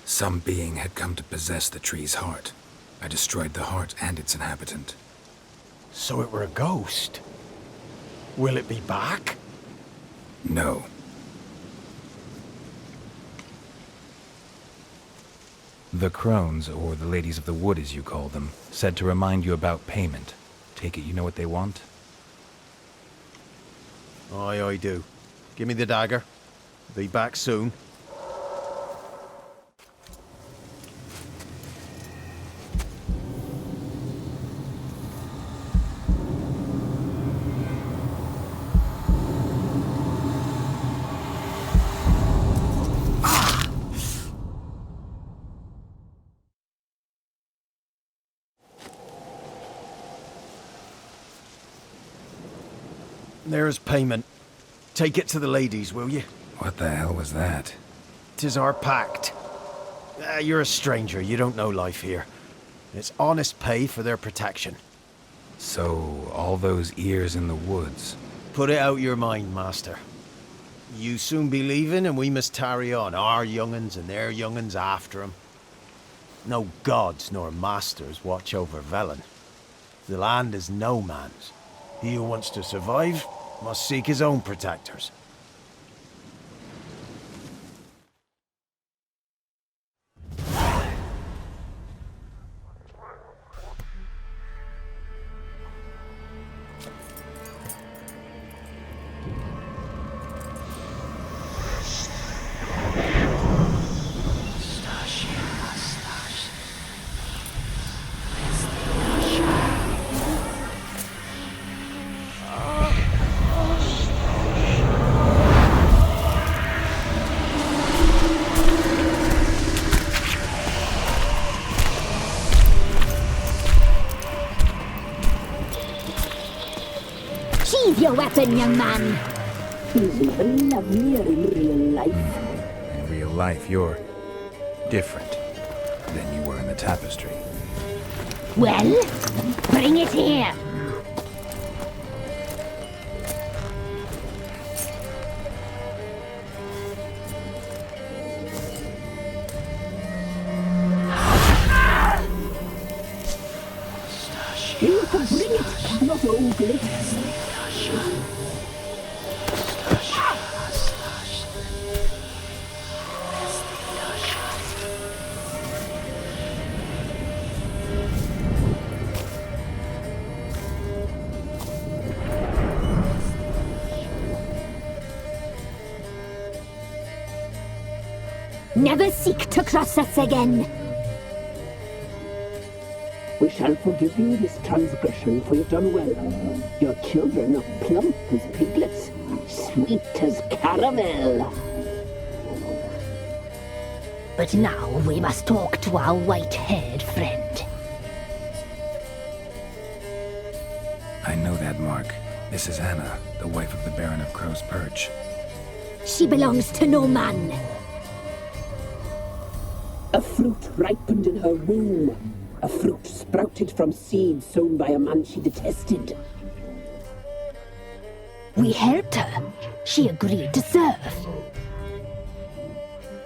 Some being had come to possess the tree's heart. I destroyed the heart and its inhabitant. So it were a ghost? Will it be back? No. The crones, or the ladies of the wood as you call them, said to remind you about payment. Take it you know what they want? Aye, I do. Give me the dagger. Be back soon. There's payment. Take it to the ladies, will you? What the hell was that? 'Tis our pact. You're a stranger, you don't know life here. It's honest pay for their protection. So, all those ears in the woods. Put it out your mind, master. You soon be leaving and we must tarry on, our young'uns and their young'uns after 'em. No gods nor masters watch over Velen. The land is no man's. He who wants to survive must seek his own protectors. Sheathe your weapon, young man. He's even lovelier in real life. In real life, you're different than you were in the tapestry. Well, bring it here. You can bring it, not ogle it. Never seek to cross us again. We shall forgive you this transgression, for you've done well. Your children are plump as piglets, sweet as caramel. But now we must talk to our white-haired friend. I know that mark. This is Anna, the wife of the Baron of Crow's Perch. She belongs to no man. A fruit ripened in her womb. A fruit sprouted from seeds sown by a man she detested. We helped her. She agreed to serve.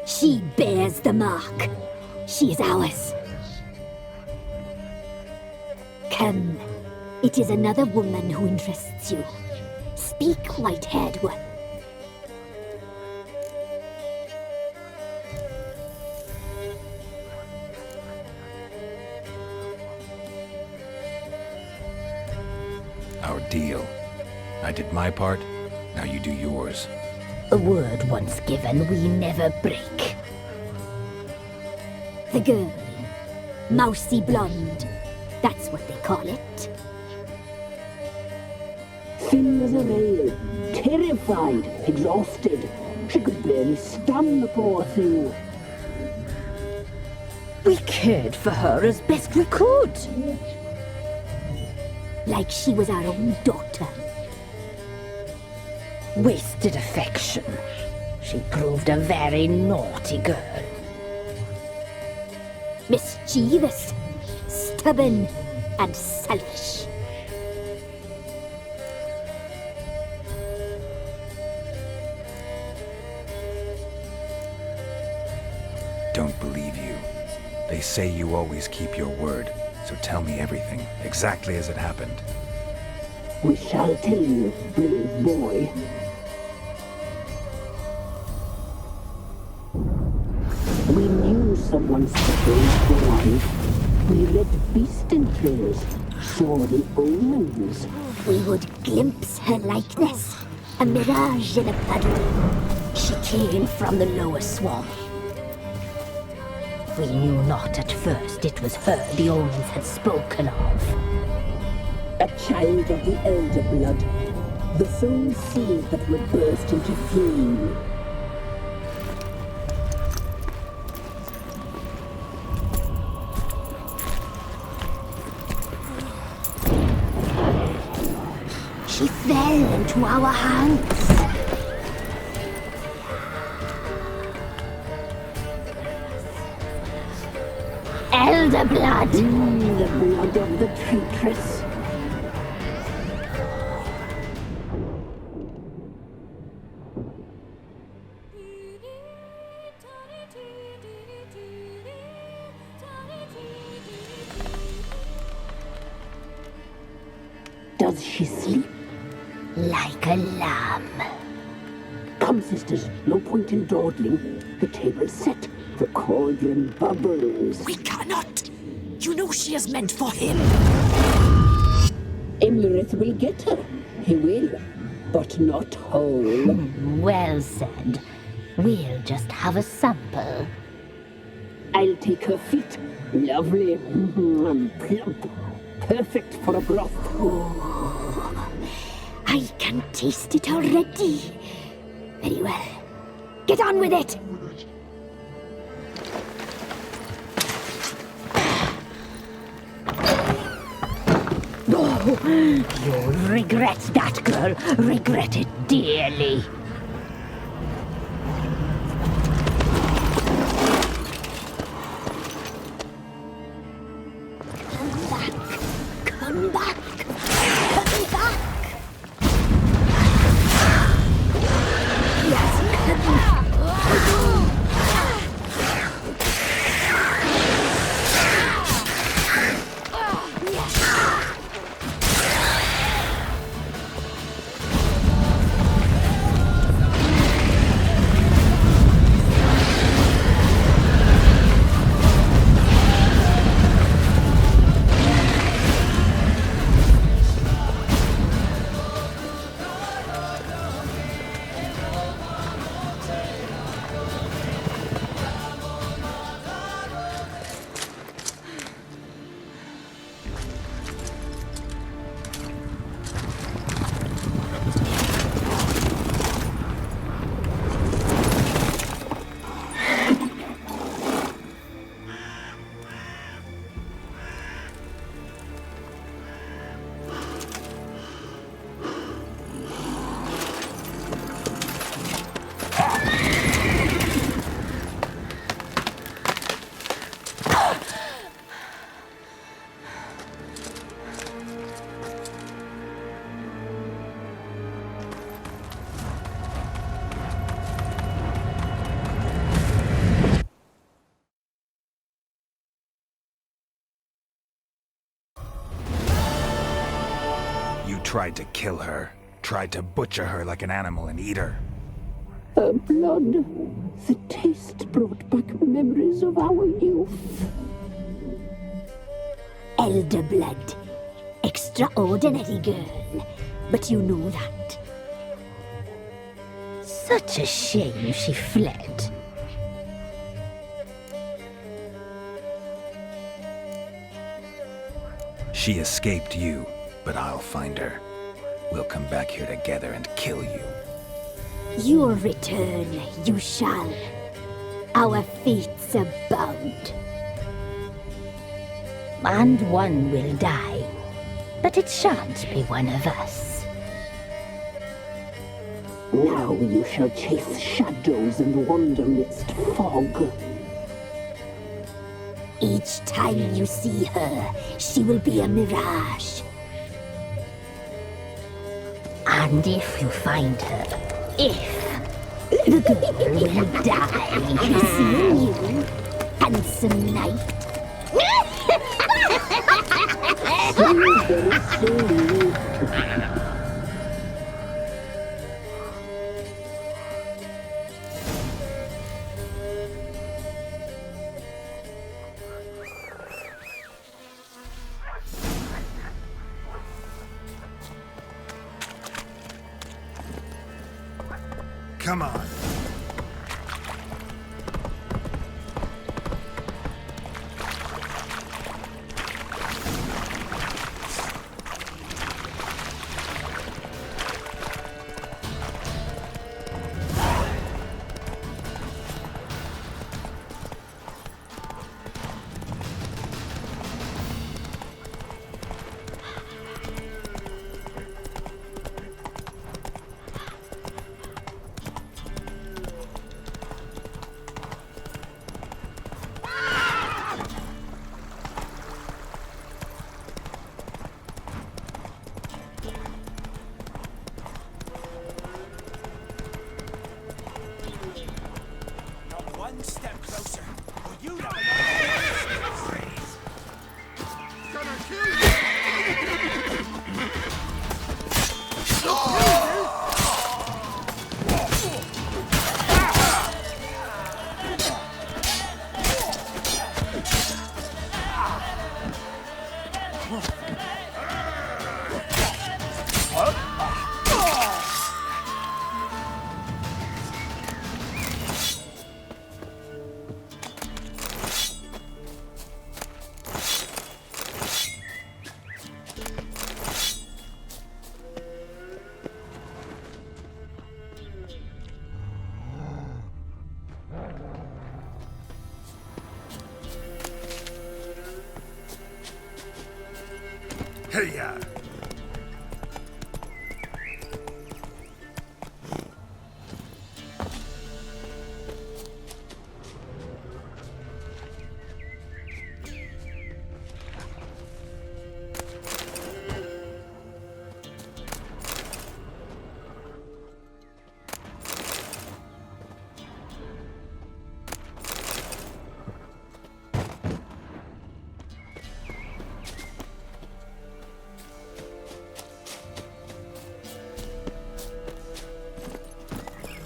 She bears the mark. She is ours. Come. It is another woman who interests you. Speak, white-haired one. Our deal. I did my part, now you do yours. A word once given, we never break. The girl. Mousy blonde. That's what they call it. thin as a rail, terrified, exhausted. She could barely stand, the poor thing. We cared for her as best we could. Like she was our own daughter. Wasted affection. She proved a very naughty girl. Mischievous, stubborn, and selfish. Don't believe you. They say you always keep your word, so tell me everything, exactly as it happened. We shall tell you, brave boy. We knew someone special was alive. We read beast entrails, saw the omens. We would glimpse her likeness, a mirage in a puddle. She came from the lower swamp. We knew not at first it was her the omens had spoken of. A child of the elder blood, the soul seed that would burst into flame. She fell into our hands. Elder blood! The blood of the traitress. Does she sleep? Like a lamb. Come, sisters, no point in dawdling. The table's set. The cauldron bubbles. We cannot! You know she is meant for him! Emlyrith will get her. He will, but not whole. Well said. We'll just have a sample. I'll take her feet. Lovely. Plump. Perfect for a broth. Oh, I can taste it already. Very well. Get on with it! You'll regret that, girl. Regret it dearly. Come back. Come back. Come back. Yes, come back. Tried to kill her. Tried to butcher her like an animal and eat her. Her blood. The taste brought back memories of our youth. Elder blood. Extraordinary girl. But you know that. Such a shame she fled. She escaped you, but I'll find her. we'll come back here together and kill you. Your return you shall. Our fates are bound. And one will die, but it shan't be one of us. Now you shall chase shadows and wander midst fog. Each time you see her, she will be a mirage. And if you find her, the girl will die. Seeing you, handsome knight. Come on. Hey-ya!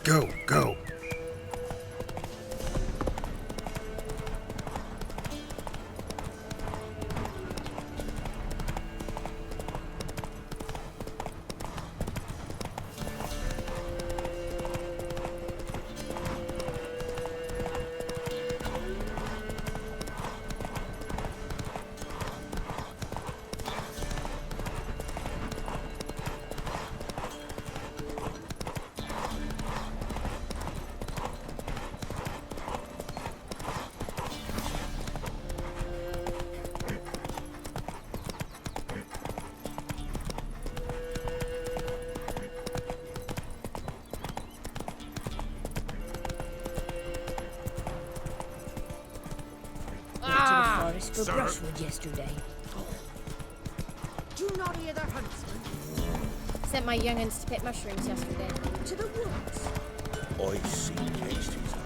Go, go. For brushwood yesterday. Do you not hear the huntsman? Sent my young'uns to pick mushrooms yesterday. To the woods? I see tasties are.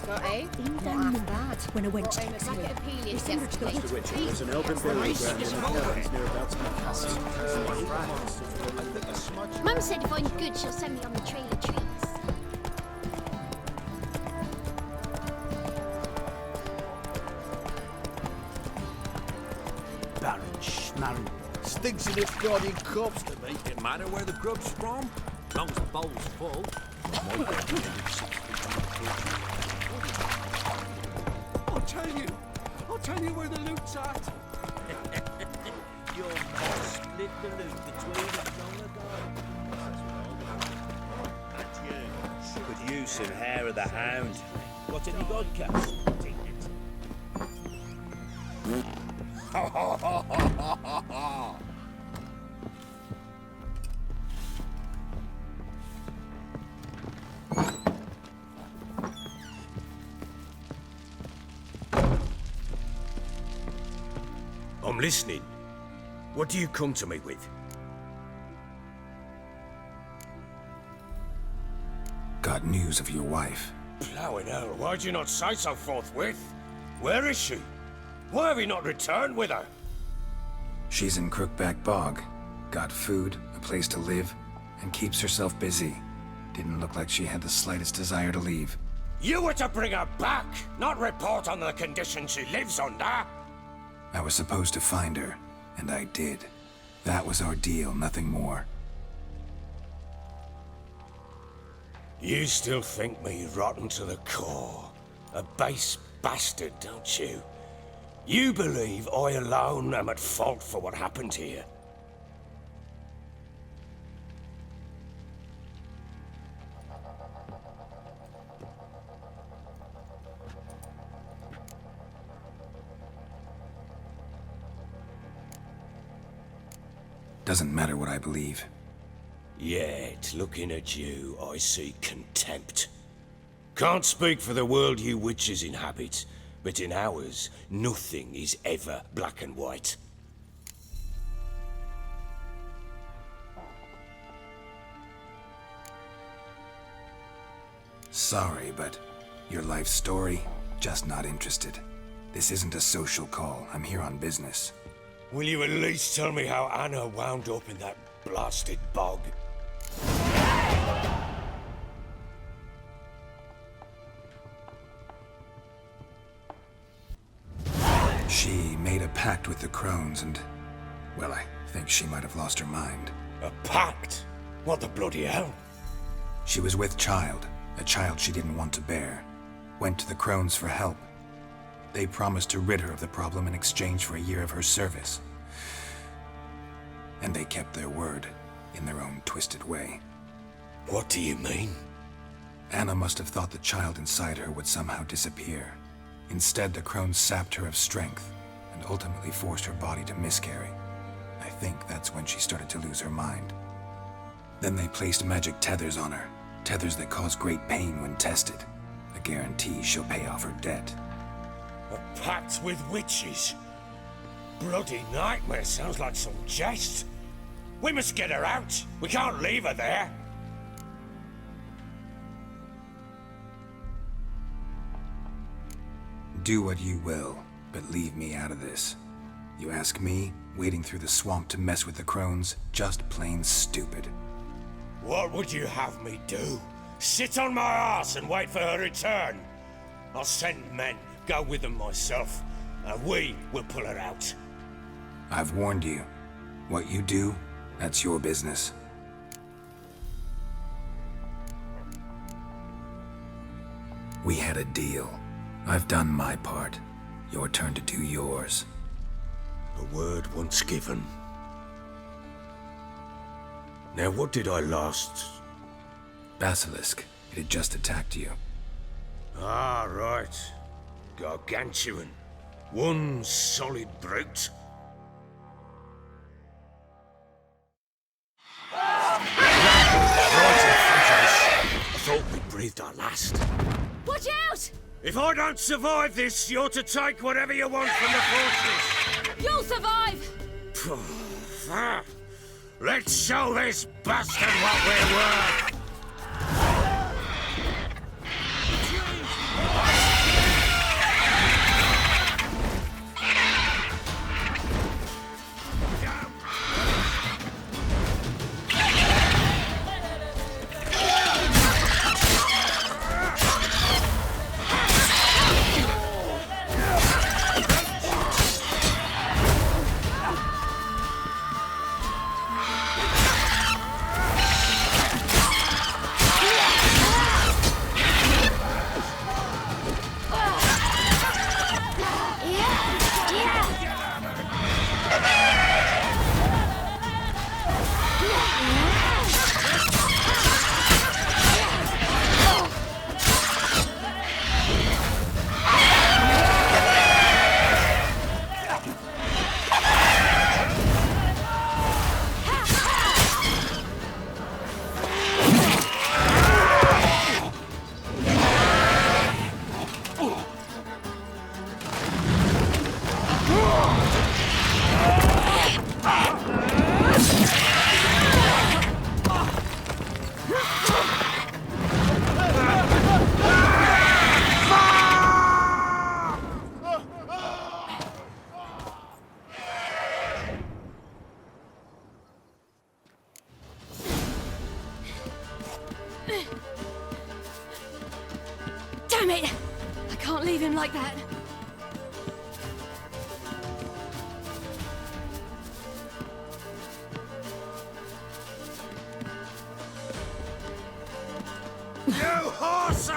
Got A? Not half bad. When I went to check Mr. Witcher, there's an elven burial ground in the Highlands nearabouts my castle. Mum said if I'm good, she'll send me on the Trail of Trees. Baron Schmarren. Stinks in its guardian corpse to me. It matter where the grub's from? Long as the bowl's full. I'll tell you where the loot's at. Your man split the loot between us long ago. And you. Could use some hair of the hound. Got any vodka? Ha ha ha ha ha ha! I'm listening. What do you come to me with? Got news of your wife. Plowing hell, why'd you not say so forthwith? Where is she? Why have you not returned with her? She's in Crookback Bog. Got food, a place to live, and keeps herself busy. Didn't look like she had the slightest desire to leave. You were to bring her back, not report on the conditions she lives under. I was supposed to find her, and I did. That was our deal, nothing more. You still think me rotten to the core. A base bastard, don't you? You believe I alone am at fault for what happened here. Doesn't matter what I believe. Yet, looking at you, I see contempt. Can't speak for the world you witches inhabit, but in ours, nothing is ever black and white. Sorry, but your life story, just not interested. This isn't a social call. I'm here on business. Will you at least tell me how Anna wound up in that blasted bog? She made a pact with the crones and, well, I think she might have lost her mind. A pact? What the bloody hell? She was with child, a child she didn't want to bear. Went to the crones for help. They promised to rid her of the problem in exchange for a year of her service. And they kept their word, in their own twisted way. What do you mean? Anna must have thought the child inside her would somehow disappear. Instead, the crones sapped her of strength, and ultimately forced her body to miscarry. I think that's when she started to lose her mind. Then they placed magic tethers on her, tethers that cause great pain when tested. A guarantee she'll pay off her debt. A pact with witches? Bloody nightmare, sounds like some jest. We must get her out. We can't leave her there. Do what you will, but leave me out of this. You ask me, wading through the swamp to mess with the crones, just plain stupid. What would you have me do? Sit on my arse and wait for her return? I'll send men, go with them myself, and we will pull her out. I've warned you. What you do, that's your business. We had a deal. I've done my part. Your turn to do yours. A word once given. Now what did I last... Basilisk. It had just attacked you. Ah, right. Gargantuan. One solid brute. I thought we breathed our last. Watch out! If I don't survive this, you're to take whatever you want from the fortress. You'll survive! Let's show this bastard what we're worth. Damn it! I can't leave him like that. You horse!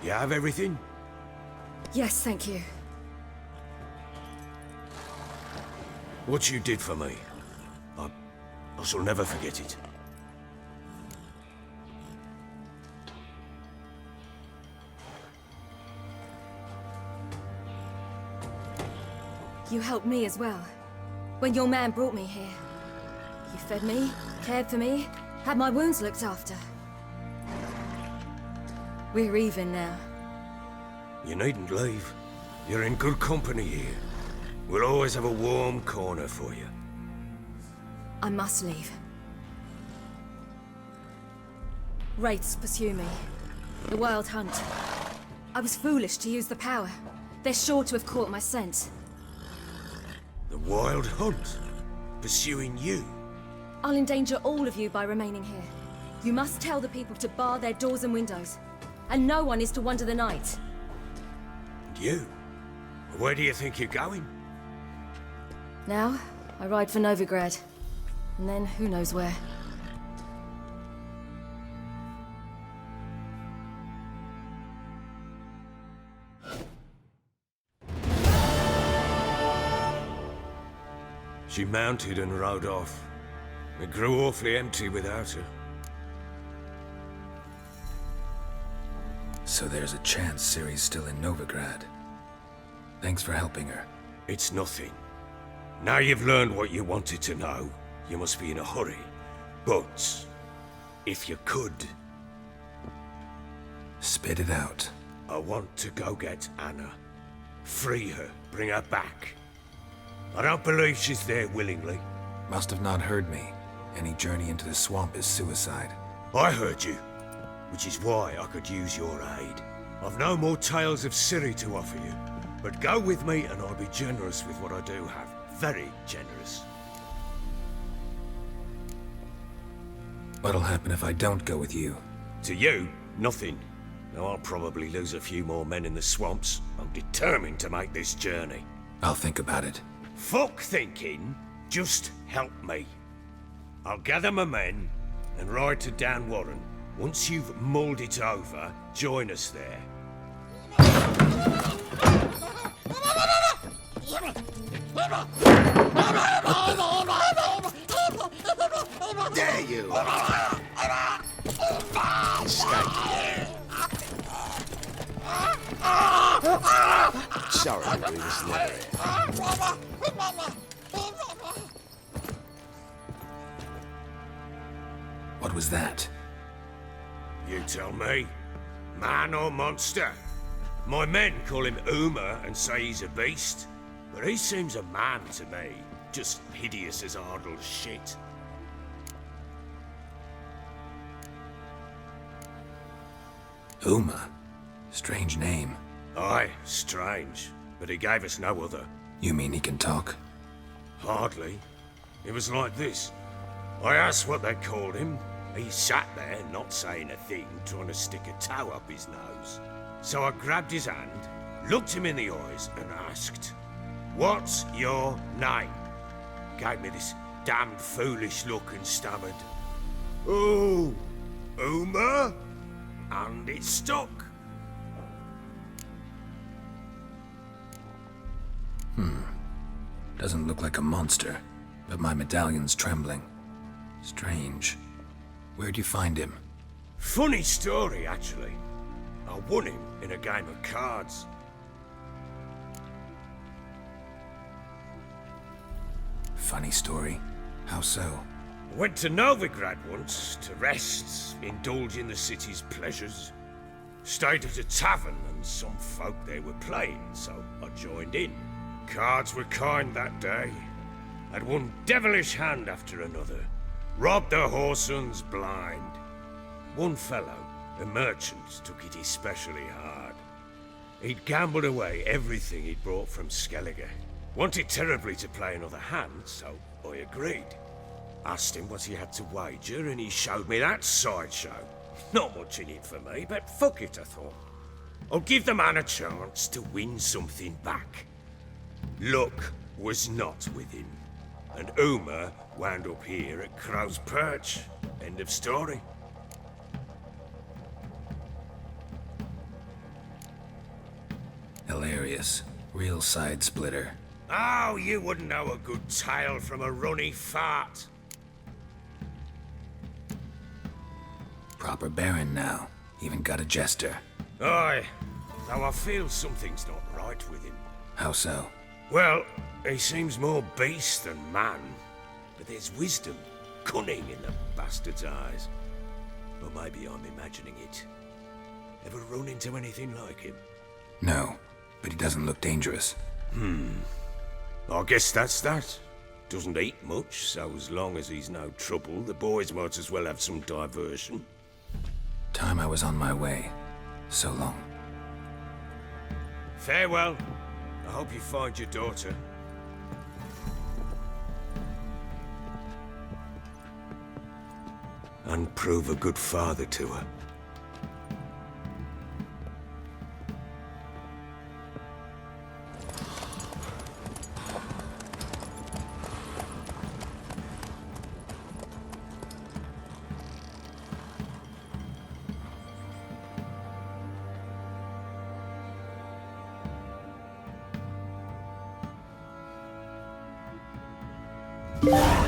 You have everything? Yes, thank you. What you did for me, I shall never forget it. You helped me as well. When your man brought me here. You fed me, cared for me, had my wounds looked after. We're even now. You needn't leave. You're in good company here. We'll always have a warm corner for you. I must leave. Wraiths pursue me. The Wild Hunt. I was foolish to use the power. They're sure to have caught my scent. The Wild Hunt? Pursuing you? I'll endanger all of you by remaining here. You must tell the people to bar their doors and windows. And no one is to wander the night. And you? Where do you think you're going? Now, I ride for Novigrad. And then who knows where. She mounted and rode off. It grew awfully empty without her. So there's a chance Ciri's still in Novigrad. Thanks for helping her. It's nothing. Now you've learned what you wanted to know, you must be in a hurry. But, if you could... Spit it out. I want to go get Anna. Free her, bring her back. I don't believe she's there willingly. Must have not heard me. Any journey into the swamp is suicide. I heard you, which is why I could use your aid. I've no more tales of Ciri to offer you, but go with me and I'll be generous with what I do have. Very generous. What'll happen if I don't go with you? To you, nothing. Now I'll probably lose a few more men in the swamps. I'm determined to make this journey. I'll think about it. Fuck thinking. Just help me. I'll gather my men and ride to Dan Warren. Once you've mulled it over, join us there. There you are. Escape. Sorry, we was never here. What was that? You tell me. Man or monster? My men call him Uma and say he's a beast, but he seems a man to me. Just hideous as Ardle's shit. Uma? Strange name. Aye, strange. But he gave us no other. You mean he can talk? Hardly. It was like this. I asked what they called him. He sat there, not saying a thing, trying to stick a toe up his nose. So I grabbed his hand, looked him in the eyes, and asked, "What's your name?" Gave me this damned foolish look and stammered, "Oh, Uma?" And it stuck. Doesn't look like a monster, but my medallion's trembling. Strange. Where'd you find him? Funny story, actually. I won him in a game of cards. Funny story? How so? Went to Novigrad once to rest, indulge in the city's pleasures. Stayed at a tavern and some folk there were playing, so I joined in. Cards were kind that day. Had one devilish hand after another. Robbed the whoresons blind. One fellow, a merchant, took it especially hard. He'd gambled away everything he'd brought from Skellige. Wanted terribly to play another hand, so I agreed. Asked him what he had to wager, and he showed me that sideshow. Not much in it for me, but fuck it, I thought. I'll give the man a chance to win something back. Luck was not with him, and Uma wound up here at Crow's Perch. End of story. Hilarious. Real side splitter. Oh, you wouldn't know a good tale from a runny fart. Proper baron now. Even got a jester. Aye, though I feel something's not right with him. How so? Well, he seems more beast than man, but there's wisdom, cunning in the bastard's eyes. Or maybe I'm imagining it. Ever run into anything like him? No, but he doesn't look dangerous. I guess that's that. Doesn't eat much, so as long as he's no trouble, the boys might as well have some diversion. Time I was on my way. So long. Farewell. I hope you find your daughter. And prove a good father to her. Yeah.